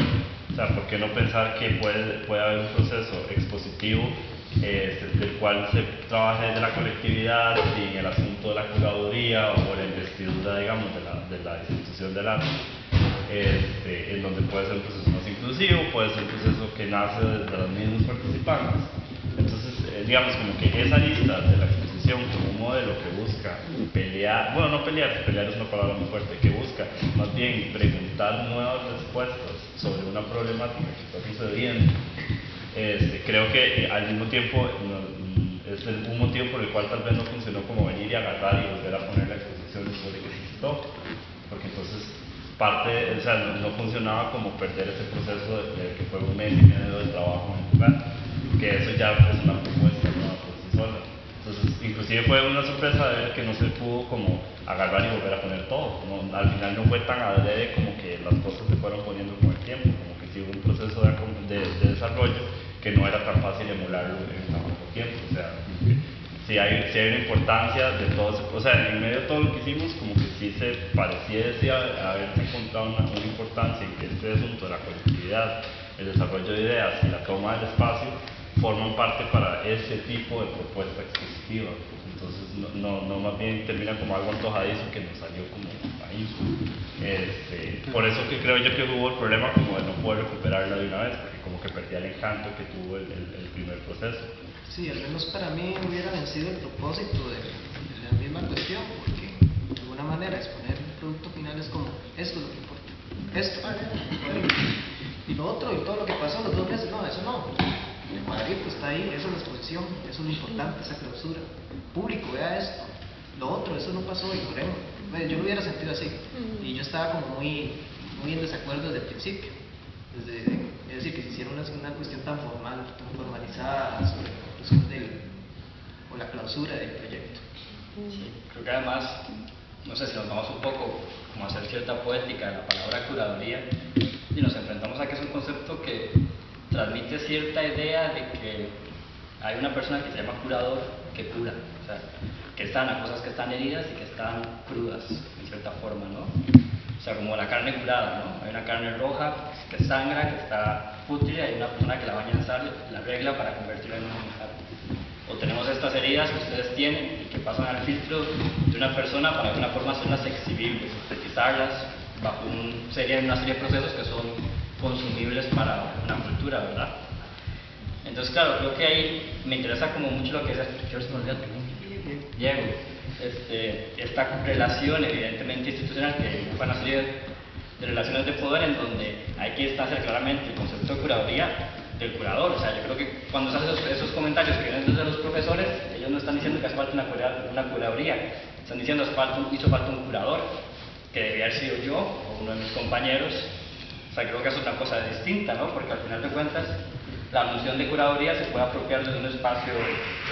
O sea, ¿por qué no pensar que puede haber un proceso expositivo del cual se trabaje desde la colectividad sin el asunto de la curaduría o la investidura, digamos, de la institución del arte? En donde puede ser un proceso más inclusivo, puede ser un proceso que nace desde los mismos participantes. Entonces, digamos como que esa lista de la exposición como un modelo que busca pelear, bueno, no pelear es una palabra muy fuerte, que busca más bien preguntar nuevas respuestas sobre una problemática que está sucediendo, creo que al mismo tiempo es un motivo por el cual tal vez no funcionó como venir y agarrar y volver a poner la exposición después de que se quitó, porque entonces o sea, no funcionaba como perder ese proceso de que fue un mes y medio de trabajo en el lugar, que eso ya es una propuesta nueva por sí sola. Entonces, inclusive fue una sorpresa de ver que no se pudo como agarrar y volver a poner todo. Al final no fue tan adrede como que las cosas se fueron poniendo con el tiempo, como que sí hubo un proceso de desarrollo que no era tan fácil emularlo en tan poco tiempo. O sea, sí hay una importancia de todo eso. O sea, en medio de todo lo que hicimos, como que sí se pareciese haberse encontrado una importancia en que este asunto de la colectividad, el desarrollo de ideas y la toma del espacio forman parte para ese tipo de propuesta expositiva. Entonces, no más bien termina como algo antojadizo que nos salió como ahí. Por eso que creo yo que hubo el problema como de no poder recuperarla de una vez, porque como que perdía el encanto que tuvo el primer proceso. Sí, al menos para mí hubiera vencido el propósito de la misma cuestión, porque de alguna manera exponer el producto final es como, esto es lo que importa, esto, y lo otro, y todo lo que pasó los 2 meses, no, eso no. El cuadrito está ahí, eso es la exposición, eso es lo importante, esa clausura. Público, vea esto. Lo otro, eso no pasó, ignoremos. Bueno, yo lo hubiera sentido así. Y yo estaba como muy en desacuerdo desde el principio. Es decir, que se hiciera una cuestión tan formal, tan formalizada sobre la conclusión o la clausura del proyecto. Sí, creo que además, no sé si nos vamos un poco como a hacer cierta poética de la palabra curaduría y nos enfrentamos a que es un concepto que transmite cierta idea de que hay una persona que se llama curador que cura, o sea, que sana cosas que están heridas y que están crudas, en cierta forma, ¿no? O sea, como la carne curada, ¿no? Hay una carne roja que sangra, que está pútrida, y hay una persona que la baña en sal, la arregla para convertirla en un manjar. O tenemos estas heridas que ustedes tienen y que pasan al filtro de una persona para de alguna forma hacerlas exhibibles, estetizarlas bajo una serie de procesos que son consumibles para una cultura, ¿verdad? Entonces, claro, creo que ahí me interesa como mucho lo que es Diego, esta relación evidentemente institucional, que fue una serie de relaciones de poder en donde hay que distanciar claramente el concepto de curaduría del curador. O sea, yo creo que cuando se hacen esos comentarios que vienen desde los profesores, ellos no están diciendo que hace falta una curaduría, están diciendo que hizo falta un curador, que debía haber sido yo o uno de mis compañeros. O sea, creo que es otra cosa distinta, ¿no? Porque al final de cuentas, la noción de curaduría se puede apropiar de un espacio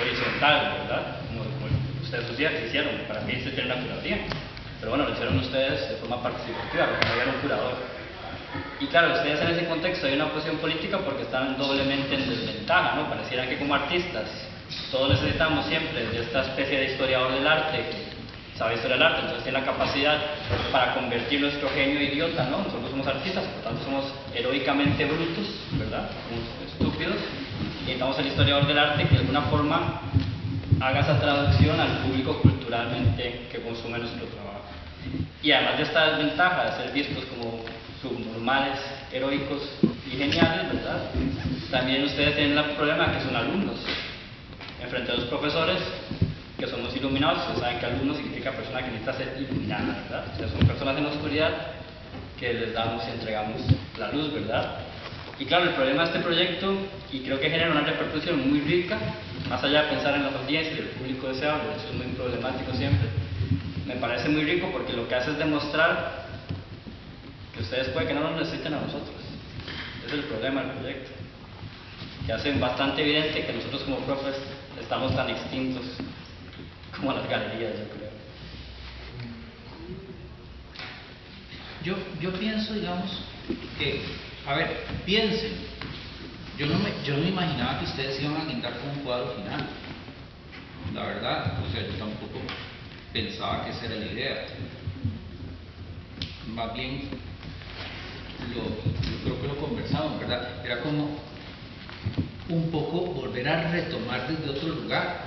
horizontal, ¿verdad? Como ustedes hicieron, para mí se tiene una curaduría. Pero bueno, lo hicieron ustedes de forma participativa, porque no había un curador. Y claro, ustedes en ese contexto hay una posición política porque están doblemente en desventaja, ¿no? Pareciera que como artistas todos necesitamos siempre de esta especie de historiador del arte que sabe historia del arte, entonces tiene la capacidad para convertir nuestro genio idiota, ¿no? Nosotros somos artistas, por tanto somos heroicamente brutos, ¿verdad? Somos estúpidos, y necesitamos el historiador del arte que de alguna forma haga esa traducción al público culturalmente que consume nuestro trabajo. Y además de esta desventaja de ser vistos como subnormales, heroicos y geniales, ¿verdad? También ustedes tienen el problema que son alumnos, enfrente de los profesores, que somos iluminados. Ustedes saben que alumno significa persona que necesita ser iluminada, ¿verdad? O sea, son personas en la oscuridad que les damos y entregamos la luz, ¿verdad? Y claro, el problema de este proyecto, y creo que genera una repercusión muy rica, más allá de pensar en las audiencias y el público deseable, eso es muy problemático siempre, me parece muy rico porque lo que hace es demostrar que ustedes puede que no nos necesiten a nosotros. Ese es el problema del proyecto, que hacen bastante evidente que nosotros como profes estamos tan extintos como las galerías, yo creo. Yo pienso, digamos, que, a ver, piensen, yo no me imaginaba que ustedes iban a pintar con un cuadro final, la verdad, o sea, yo tampoco pensaba que esa era la idea. Más bien, yo creo que lo conversamos, ¿verdad? Era como un poco volver a retomar desde otro lugar.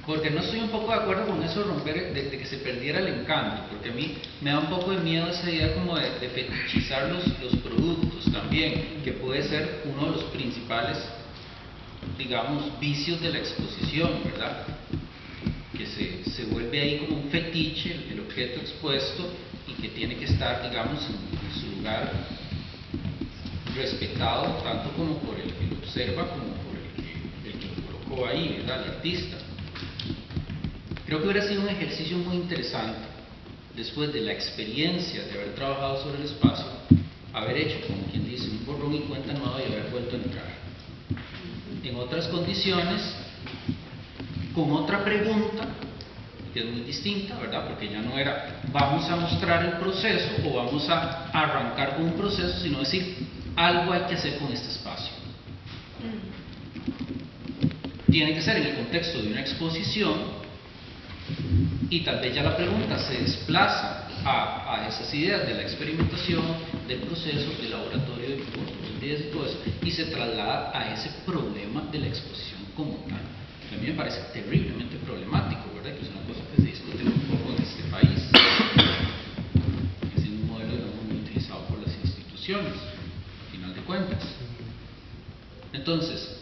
Porque no estoy un poco de acuerdo con eso de romper, de que se perdiera el encanto, porque a mí me da un poco de miedo esa idea como de fetichizar los productos también, que puede ser uno de los principales, digamos, vicios de la exposición, ¿verdad? Que se vuelve ahí como un fetiche el objeto expuesto y que tiene que estar, digamos, en su lugar respetado tanto como por el que lo observa como por el que lo colocó. poco ahí, ¿verdad? El artista. Creo que hubiera sido un ejercicio muy interesante, después de la experiencia de haber trabajado sobre el espacio, haber hecho, como quien dice, un borrón y cuenta nueva y haber vuelto a entrar. En otras condiciones, con otra pregunta, que es muy distinta, ¿verdad? Porque ya no era vamos a mostrar el proceso o vamos a arrancar con un proceso, sino decir algo hay que hacer con este espacio. Tiene que ser en el contexto de una exposición y tal vez ya la pregunta se desplaza a esas ideas de la experimentación, del proceso, del laboratorio, de ideas y todo eso, y se traslada a ese problema de la exposición como tal. A mí me parece terriblemente problemático, ¿verdad? Que es una cosa que se discute un poco en este país. Es un modelo, digamos, muy utilizado por las instituciones, al final de cuentas. Entonces,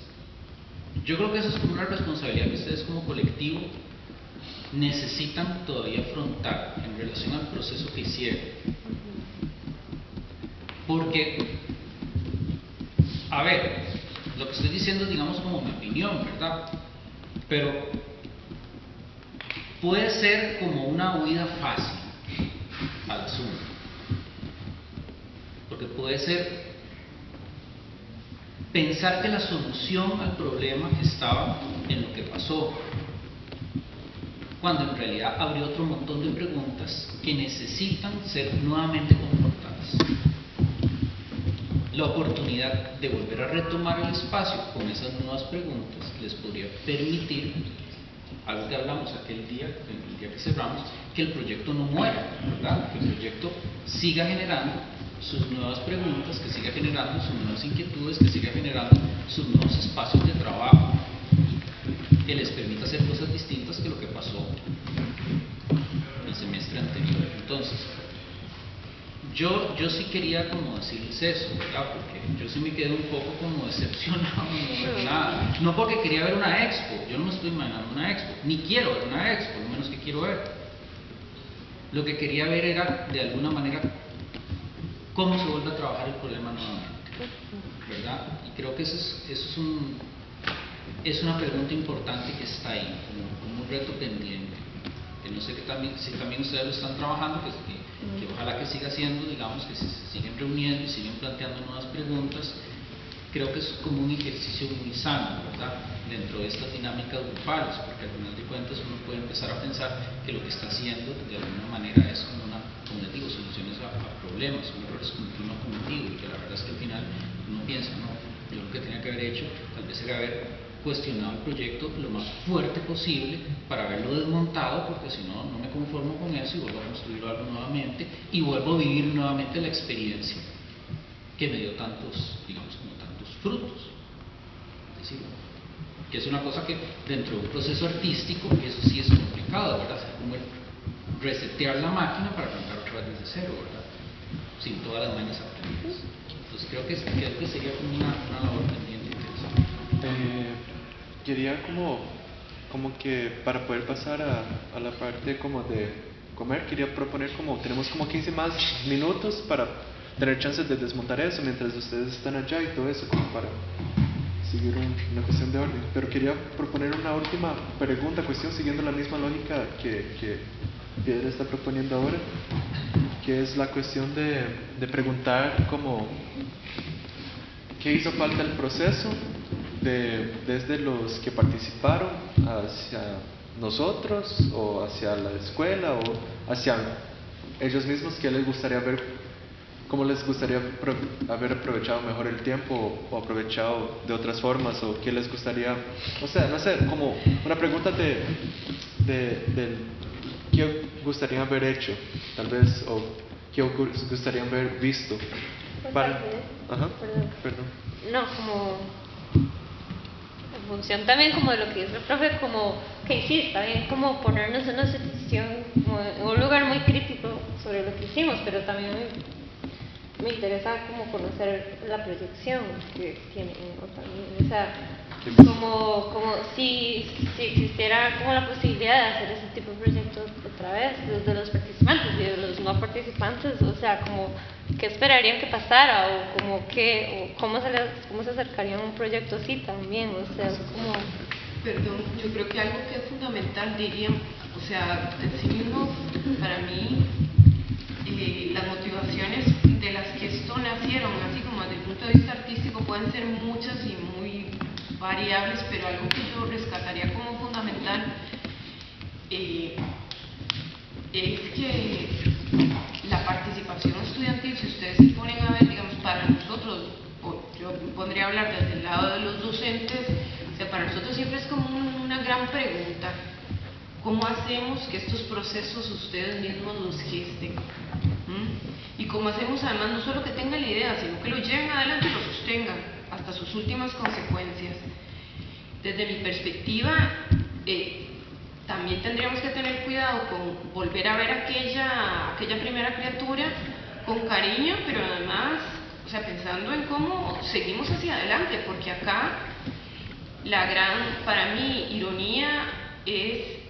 yo creo que eso es como una responsabilidad que ustedes como colectivo necesitan todavía afrontar en relación al proceso que hicieron. Porque, a ver, lo que estoy diciendo es, digamos, como mi opinión, ¿verdad? Pero puede ser como una huida fácil al asunto, porque puede ser pensar que la solución al problema estaba en lo que pasó, cuando en realidad habría otro montón de preguntas que necesitan ser nuevamente confrontadas. La oportunidad de volver a retomar el espacio con esas nuevas preguntas les podría permitir, algo que hablamos aquel día, el día que cerramos, que el proyecto no muera, ¿verdad? Que el proyecto siga generando sus nuevas preguntas, que siga generando sus nuevas inquietudes, que siga generando sus nuevos espacios de trabajo, que les permita hacer cosas distintas que lo que pasó el semestre anterior. Entonces, yo sí quería como decirles eso, ¿verdad? Porque yo sí me quedé un poco como decepcionado, ¿verdad? No porque quería ver una expo, yo no me estoy imaginando una expo, ni quiero ver una expo, lo menos que quiero ver. Lo que quería ver era, de alguna manera, cómo se vuelve a trabajar el problema nuevamente, ¿verdad? Y creo que eso es una pregunta importante que está ahí, como un reto pendiente. Que no sé si también ustedes lo están trabajando, que ojalá que siga siendo, digamos, que se siguen reuniendo y siguen planteando nuevas preguntas. Creo que es como un ejercicio muy sano, ¿verdad? Dentro de estas dinámicas grupales, porque al final de cuentas uno puede empezar a pensar que lo que está haciendo de alguna manera es como les digo, soluciones a problemas, son errores que uno ha cometido, y que la verdad es que al final uno piensa, no, yo lo que tenía que haber hecho tal vez era haber cuestionado el proyecto lo más fuerte posible para haberlo desmontado, porque si no, no me conformo con eso y vuelvo a construirlo algo nuevamente y vuelvo a vivir nuevamente la experiencia que me dio tantos, digamos, como tantos frutos. Es decir, que es una cosa que dentro de un proceso artístico, eso sí es complicado, ¿verdad? Es como el resetear la máquina para arrancar otra vez desde cero, ¿verdad? Sin todas las mañas aprendidas. Entonces creo que sería como una labor pendiente interesante. Quería como que para poder pasar a la parte como de comer, quería proponer tenemos como 15 más minutos para tener chances de desmontar eso mientras ustedes están allá y todo eso, como para seguir una cuestión de orden. Pero quería proponer una última cuestión siguiendo la misma lógica que Piedra está proponiendo ahora, que es la cuestión de preguntar como qué hizo falta el proceso desde los que participaron hacia nosotros o hacia la escuela o hacia ellos mismos, que les gustaría ver, cómo les gustaría haber aprovechado mejor el tiempo o aprovechado de otras formas, o qué les gustaría, o sea, no sé, como una pregunta de qué gustaría haber hecho, tal vez, o qué gustaría haber visto. Perdón. No, como en función también como de lo que dice el profe, como que sí, está bien como ponernos en una situación, como en un lugar muy crítico sobre lo que hicimos, pero también me interesa como conocer la proyección que tienen, o sea, como si existiera como la posibilidad de hacer ese tipo de proyectos otra vez desde los participantes y de los no participantes, o sea, como qué esperarían que pasara o como cómo se acercarían a un proyecto así también, o sea, es como Perdón, yo creo que algo que es fundamental, diría, o sea, en sí mismo, para mí, las motivaciones de las que esto nacieron, así como desde el punto de vista artístico, pueden ser muchas y muy variables, pero algo que yo rescataría como fundamental es que la participación estudiantil, si ustedes se ponen a ver, digamos, para nosotros, yo podría hablar desde el lado de los docentes, o sea, para nosotros siempre es como una gran pregunta: ¿cómo hacemos que estos procesos ustedes mismos los gesten? Y cómo hacemos además no solo que tengan la idea, sino que lo lleven adelante y lo sostengan hasta sus últimas consecuencias. Desde mi perspectiva, también tendríamos que tener cuidado con volver a ver aquella primera criatura con cariño, pero además, o sea, pensando en cómo seguimos hacia adelante, porque acá la gran, para mí, ironía es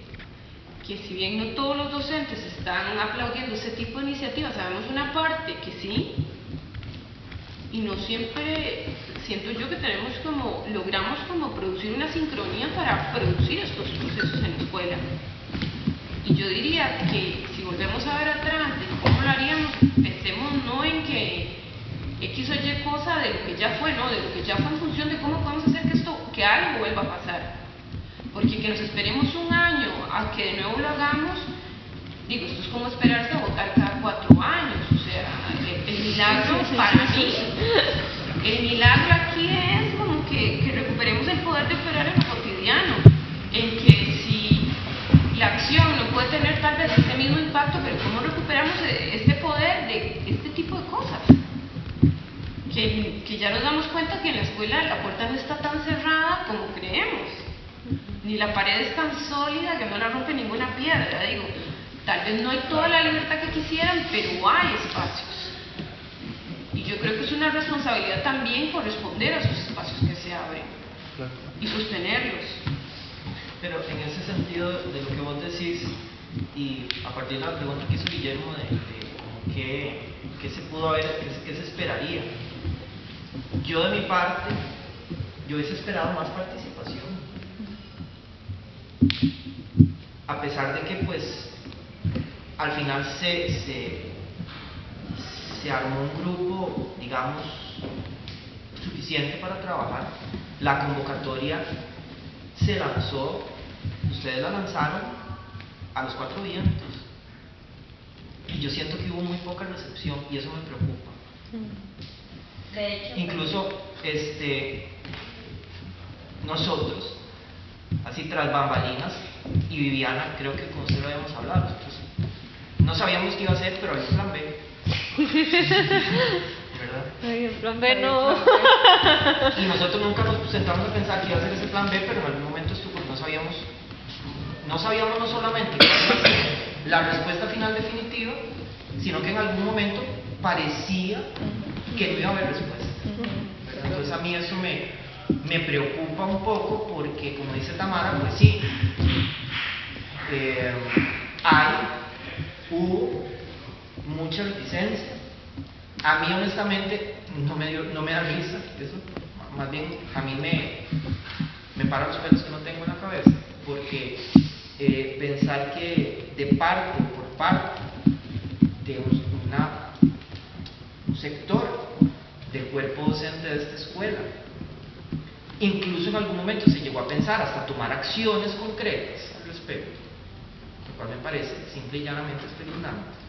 que si bien no todos los docentes están aplaudiendo ese tipo de iniciativas, sabemos una parte que sí, y no siempre siento yo que logramos como producir una sincronía para producir estos procesos en la escuela. Y yo diría que si volvemos a ver atrás de cómo lo haríamos, pensemos no en que X o Y cosa de lo que ya fue, no, de lo que ya fue en función de cómo podemos hacer que algo vuelva a pasar. Porque que nos esperemos un año a que de nuevo lo hagamos, digo, esto es como esperarse a votar cada 4 años, o sea, el milagro para mí, el milagro aquí es como que recuperemos el poder de operar en lo cotidiano, en que si la acción no puede tener tal vez ese mismo impacto, pero cómo recuperamos este poder de este tipo de cosas. Que ya nos damos cuenta que en la escuela la puerta no está tan cerrada como creemos, ni la pared es tan sólida que no la rompe ninguna piedra. Digo, tal vez no hay toda la libertad que quisieran, pero hay espacios. Y yo creo que es una responsabilidad también corresponder a esos espacios que se abren y sostenerlos. Pero en ese sentido de lo que vos decís, y a partir de la pregunta que hizo Guillermo de qué se pudo haber, qué se esperaría, yo de mi parte, yo hubiese esperado más participación. A pesar de que pues al final se armó un grupo, digamos, suficiente para trabajar, la convocatoria se lanzó, ustedes la lanzaron a los 4 vientos. Y yo siento que hubo muy poca recepción y eso me preocupa. De hecho, incluso nosotros, así tras bambalinas, y Viviana, creo que con usted lo habíamos hablado, nosotros no sabíamos qué iba a hacer, pero había un plan B. ¿Verdad? Ay, el plan B no. Y nosotros nunca nos sentamos a pensar que iba a ser ese plan B, pero en algún momento no sabíamos no solamente cuál iba a ser la respuesta final definitiva, sino que en algún momento parecía que no iba a haber respuesta. ¿Verdad? Entonces a mí eso me preocupa un poco porque, como dice Tamara, pues sí, hubo mucha reticencia. A mí honestamente no me da risa eso, más bien a mí me paran los pelos que no tengo en la cabeza, porque pensar que de parte por parte de un sector del cuerpo docente de esta escuela, incluso en algún momento se llegó a pensar hasta tomar acciones concretas al respecto, lo cual me parece simple y llanamente espeluznante.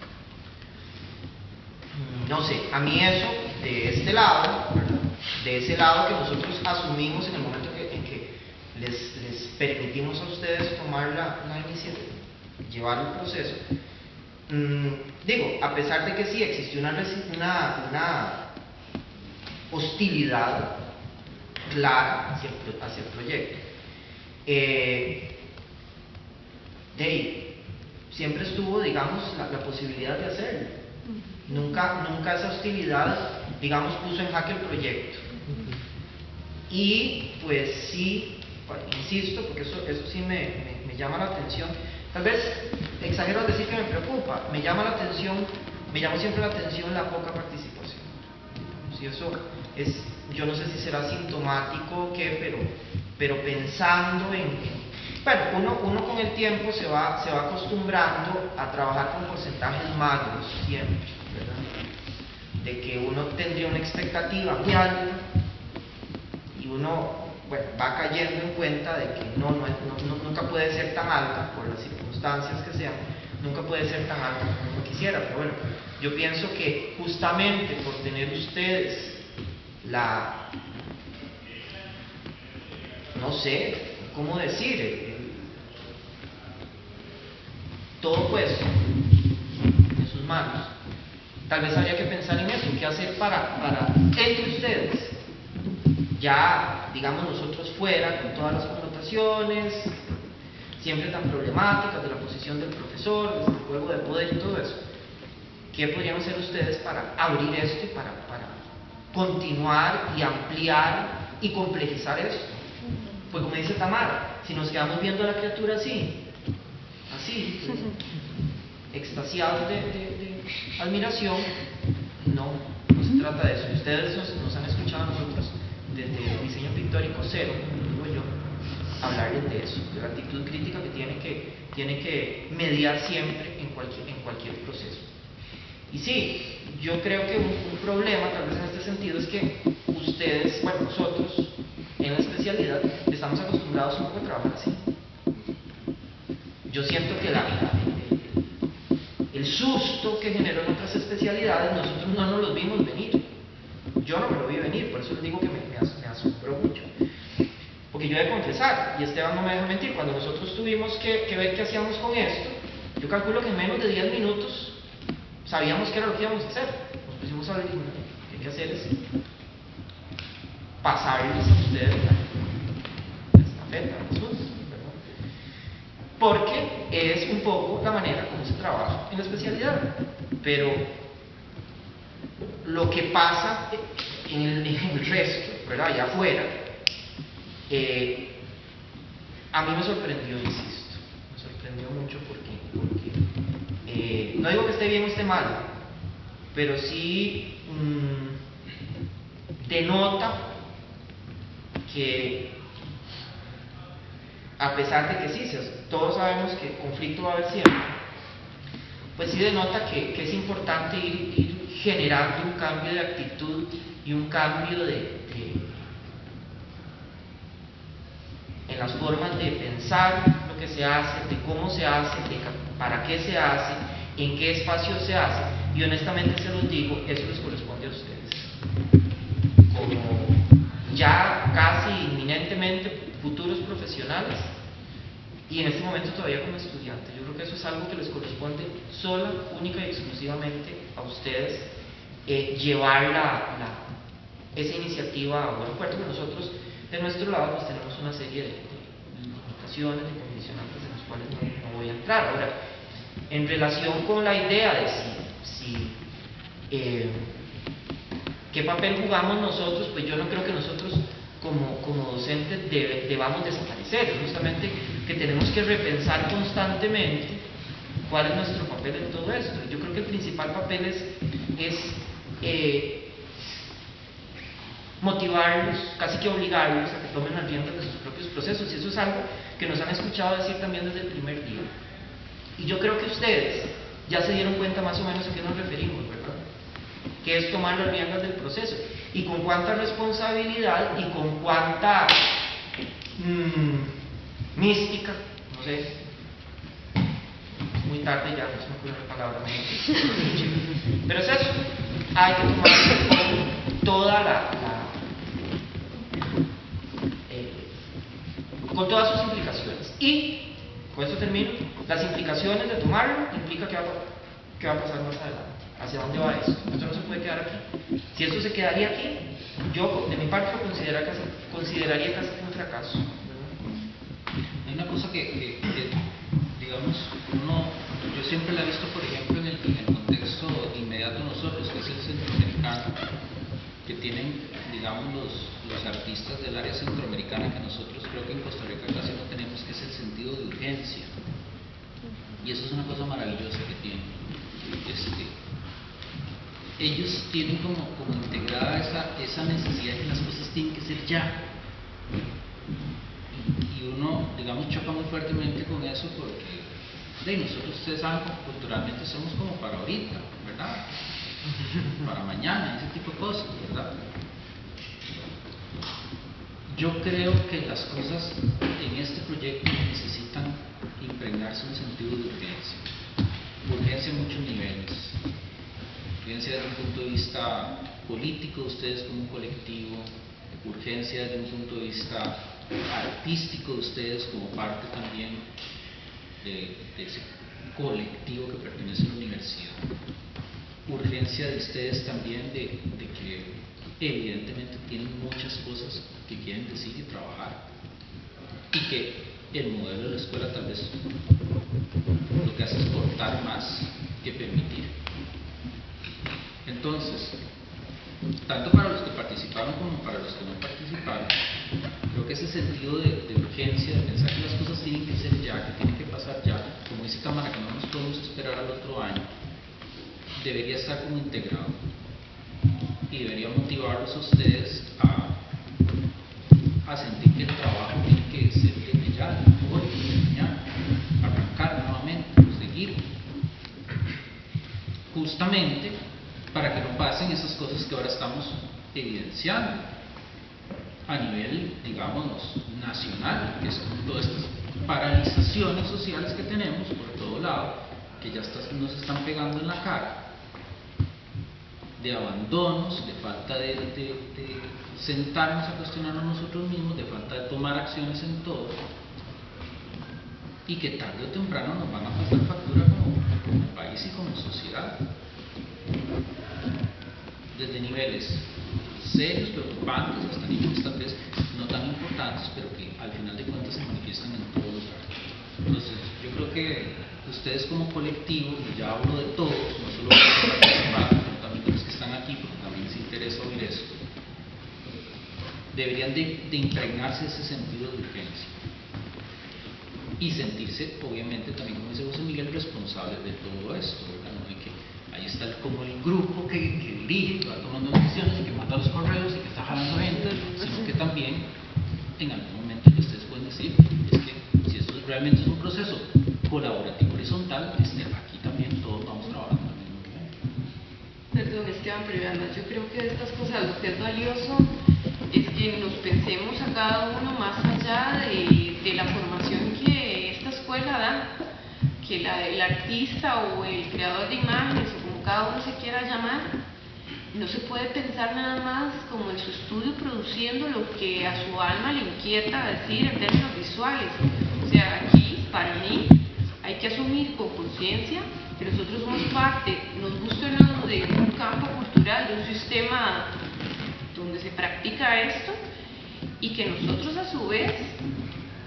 No sé, a mí eso, de este lado, ¿verdad? De ese lado que nosotros asumimos en el momento en que les permitimos a ustedes tomar la iniciativa, llevar el proceso, digo, a pesar de que sí existió una hostilidad clara hacia el proyecto, siempre estuvo, digamos, la posibilidad de hacerlo. Nunca esa hostilidad, digamos, puso en jaque el proyecto. Y pues sí, insisto, porque eso sí me llama la atención. Tal vez exagero al decir que me preocupa, me llama siempre la atención la poca participación. Si eso es, yo no sé si será sintomático o qué, pero pensando bueno, uno con el tiempo se va acostumbrando a trabajar con porcentajes magros siempre, ¿verdad? De que uno tendría una expectativa muy alta y uno, bueno, va cayendo en cuenta de que nunca puede ser tan alta por las circunstancias que sean, nunca puede ser tan alta como uno quisiera. Pero bueno, yo pienso que justamente por tener ustedes no sé cómo decir, todo puesto en sus manos, tal vez habría que pensar en eso, qué hacer para entre ustedes, ya digamos nosotros fuera, con todas las connotaciones siempre tan problemáticas de la posición del profesor, desde el juego de poder y todo eso, ¿qué podrían hacer ustedes para abrir esto y para continuar y ampliar y complejizar esto? Pues como dice Tamara, si nos quedamos viendo a la criatura así, pues, extasiados de admiración, no se trata de eso. Ustedes nos han escuchado a nosotros desde el diseño pictórico cero, como digo yo, hablarles de eso, de la actitud crítica que tiene que mediar siempre en cualquier proceso. Y sí, yo creo que un problema tal vez en este sentido es que ustedes, bueno, nosotros en la especialidad estamos acostumbrados un poco a trabajar así. Yo siento que el susto que generó en otras especialidades nosotros no nos lo vimos venir. Yo no me lo vi venir, por eso les digo que me asombró mucho. Porque yo he de confesar, y Esteban no me deja mentir, cuando nosotros tuvimos que ver qué hacíamos con esto, yo calculo que en menos de 10 minutos sabíamos qué era lo que íbamos a hacer. Nos pusimos a ver, lo que hay que hacer es pasarles a ustedes la estafeta, las cosas, ¿verdad? Porque es un poco la manera como se trabaja en la especialidad. Pero lo que pasa en el resto, ¿verdad? Allá afuera, a mí me sorprendió, insisto, me sorprendió mucho porque no digo que esté bien o esté mal, pero sí denota que a pesar de que sí, todos sabemos que conflicto va a haber siempre, pues sí denota que es importante ir generando un cambio de actitud y un cambio en las formas de pensar lo que se hace, de cómo se hace, para qué se hace, en qué espacio se hace. Y honestamente se los digo, eso les corresponde a ustedes como ya casi inminentemente futuros profesionales, y en este momento todavía como estudiantes. Yo creo que eso es algo que les corresponde sola, única y exclusivamente a ustedes, llevar esa iniciativa a buen puerto. Que nosotros de nuestro lado pues tenemos una serie de limitaciones, de condicionantes en los cuales no voy a entrar. Ahora, en relación con la idea de qué papel jugamos nosotros, pues yo no creo que nosotros como docentes debamos desaparecer. Justamente que tenemos que repensar constantemente cuál es nuestro papel en todo esto. Yo creo que el principal papel es motivarlos, casi que obligarlos a que tomen las riendas de sus propios procesos, y eso es algo que nos han escuchado decir también desde el primer día. Y yo creo que ustedes ya se dieron cuenta más o menos a qué nos referimos, ¿verdad? Que es tomar las riendas del proceso, y con cuánta responsabilidad y con cuánta mística, no sé, es muy tarde ya, no se me ocurre la palabra, pero es eso, hay que tomar con todas sus implicaciones. Y con eso termino. Las implicaciones de tomarlo implica qué va a pasar más adelante, hacia dónde va eso. Esto no se puede quedar aquí. Si esto se quedaría aquí, yo de mi parte lo consideraría casi un fracaso. Hay una cosa que digamos, yo siempre la he visto, por ejemplo, en el contexto inmediato a nosotros, que es el centroamericano, que tienen, digamos, los artistas del área centroamericana, que nosotros creo que en Costa Rica casi no tenemos, que es el sentido de urgencia. Y eso es una cosa maravillosa que tienen. Ellos tienen como integrada esa necesidad de que las cosas tienen que ser ya. Y uno, digamos, choca muy fuertemente con eso porque nosotros, ustedes saben, culturalmente somos como para ahorita, ¿verdad? Para mañana, ese tipo de cosas, ¿verdad? Yo creo que las cosas en este proyecto necesitan impregnarse un sentido de urgencia. Urgencia en muchos niveles. Urgencia desde un punto de vista político de ustedes como un colectivo, urgencia desde un punto de vista artístico de ustedes como parte también de ese colectivo que pertenece a la universidad, urgencia de ustedes también de que evidentemente tienen muchas cosas que quieren decir y trabajar, y que el modelo de la escuela tal vez lo que hace es cortar más que permitir. Entonces, tanto para los que participaron como para los que no participaron, creo que ese sentido de urgencia, de pensar que las cosas tienen que ser ya, que tienen que pasar ya, como dice Cámara, que no nos podemos esperar al otro año, debería estar como integrado y debería motivarlos a ustedes a sentir que el trabajo tiene que ser desde ya, hoy, desde mañana, arrancar nuevamente, seguir, justamente para que no pasen esas cosas que ahora estamos evidenciando a nivel, digamos, nacional, que son todas estas paralizaciones sociales que tenemos por todo lado, que ya nos están pegando en la cara, de abandonos, de falta de sentarnos a cuestionarnos nosotros mismos, de falta de tomar acciones en todo, y que tarde o temprano nos van a pasar factura como país y como sociedad, desde niveles serios, preocupantes, hasta niveles tal vez no tan importantes, pero que al final de cuentas se manifiestan en todo lugar. Entonces, yo creo que ustedes como colectivo, y ya hablo de todos, no solo de los participantes, sino también de los que están aquí, porque también les interesa oír eso, deberían de impregnarse ese sentido de urgencia y sentirse, obviamente, también como dice José Miguel, responsables de todo esto, ¿verdad? No hay que, ahí está como el grupo que dirige, que va tomando decisiones y que manda los correos y que está jalando gente, sino que también en algún momento que ustedes pueden decir es que si esto realmente es un proceso colaborativo horizontal, aquí también todos vamos trabajando al mismo nivel. Perdón, Esteban, pero además yo creo que de estas cosas lo que es valioso es que nos pensemos a cada uno más allá de la formación que esta escuela da, que el artista o el creador de imágenes o como cada uno se quiera llamar, no se puede pensar nada más como en su estudio produciendo lo que a su alma le inquieta decir en términos visuales. O sea, aquí, para mí, hay que asumir con conciencia que nosotros somos parte, nos guste o no, de un campo cultural, de un sistema donde se practica esto, y que nosotros a su vez,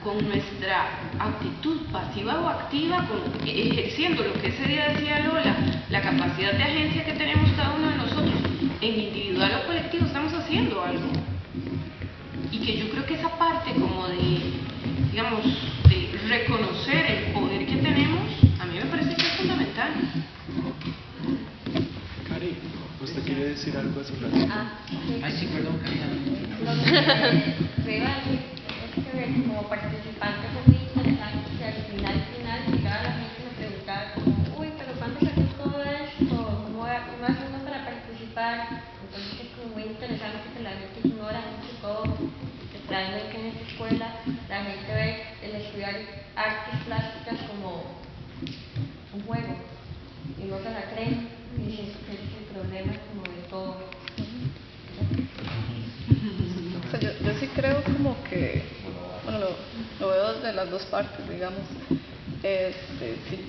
con nuestra actitud pasiva o activa, ejerciendo lo que ese día decía Lola, la capacidad de agencia que tenemos cada uno de nosotros, en individual o colectivo estamos haciendo algo. Y que yo creo que esa parte como de, digamos, de reconocer el poder que tenemos, a mí me parece que es fundamental. Cari, ¿usted quiere decir algo hace un ratito? Ay, sí, perdón, Karina. Como participante fue muy interesante que al final llegaba la gente y me preguntaba como, uy, pero ¿cuánto salió todo esto? ¿Cómo hace uno para participar? Entonces es como muy interesante que la gente ignora mucho todo, que realmente en esta escuela la gente ve el estudiar artes plásticas como un juego y no se la creen, y ese es el problema como de todo. O sea, yo sí creo como que, bueno, lo veo de las dos partes, digamos. Sí,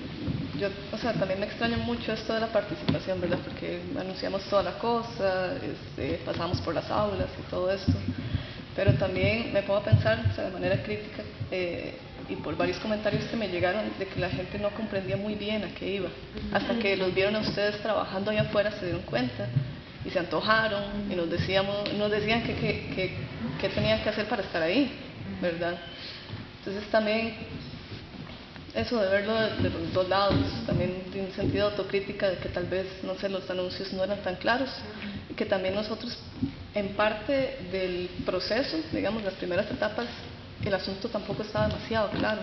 yo, o sea, también me extraña mucho esto de la participación, ¿verdad? Porque anunciamos toda la cosa, pasamos por las aulas y todo esto. Pero también me pongo a pensar, o sea, de manera crítica, y por varios comentarios que me llegaron, de que la gente no comprendía muy bien a qué iba. Hasta que los vieron a ustedes trabajando allá afuera, se dieron cuenta y se antojaron y nos decían qué tenían que hacer para estar ahí, ¿verdad? Entonces también eso de verlo de los dos lados, también tiene un sentido de autocrítica de que tal vez, no sé, los anuncios no eran tan claros, y que también nosotros en parte del proceso, digamos las primeras etapas, el asunto tampoco estaba demasiado claro.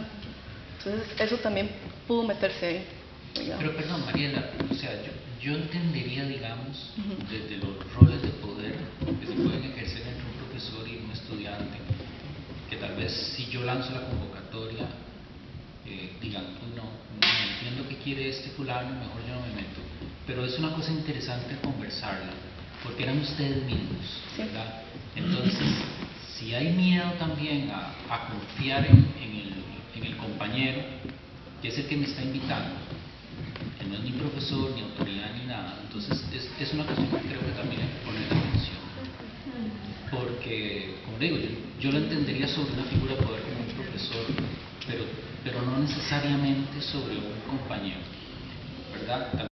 Entonces eso también pudo meterse ahí. Digamos. Pero perdón, Mariela, o sea, yo entendería, digamos, desde los roles de poder que se pueden ejercer entre un profesor y un estudiante, que tal vez si yo lanzo la convocatoria, digan, no entiendo qué quiere este fulano, mejor yo no me meto. Pero es una cosa interesante conversarla, porque eran ustedes mismos, ¿verdad? Entonces, si hay miedo también a confiar en el compañero, que es el que me está invitando, que no es ni profesor, ni autoridad, ni nada, entonces es una cuestión que creo que también hay que poner atención. Porque, como digo, yo lo entendería sobre una figura de poder como un profesor, pero no necesariamente sobre un compañero, ¿verdad?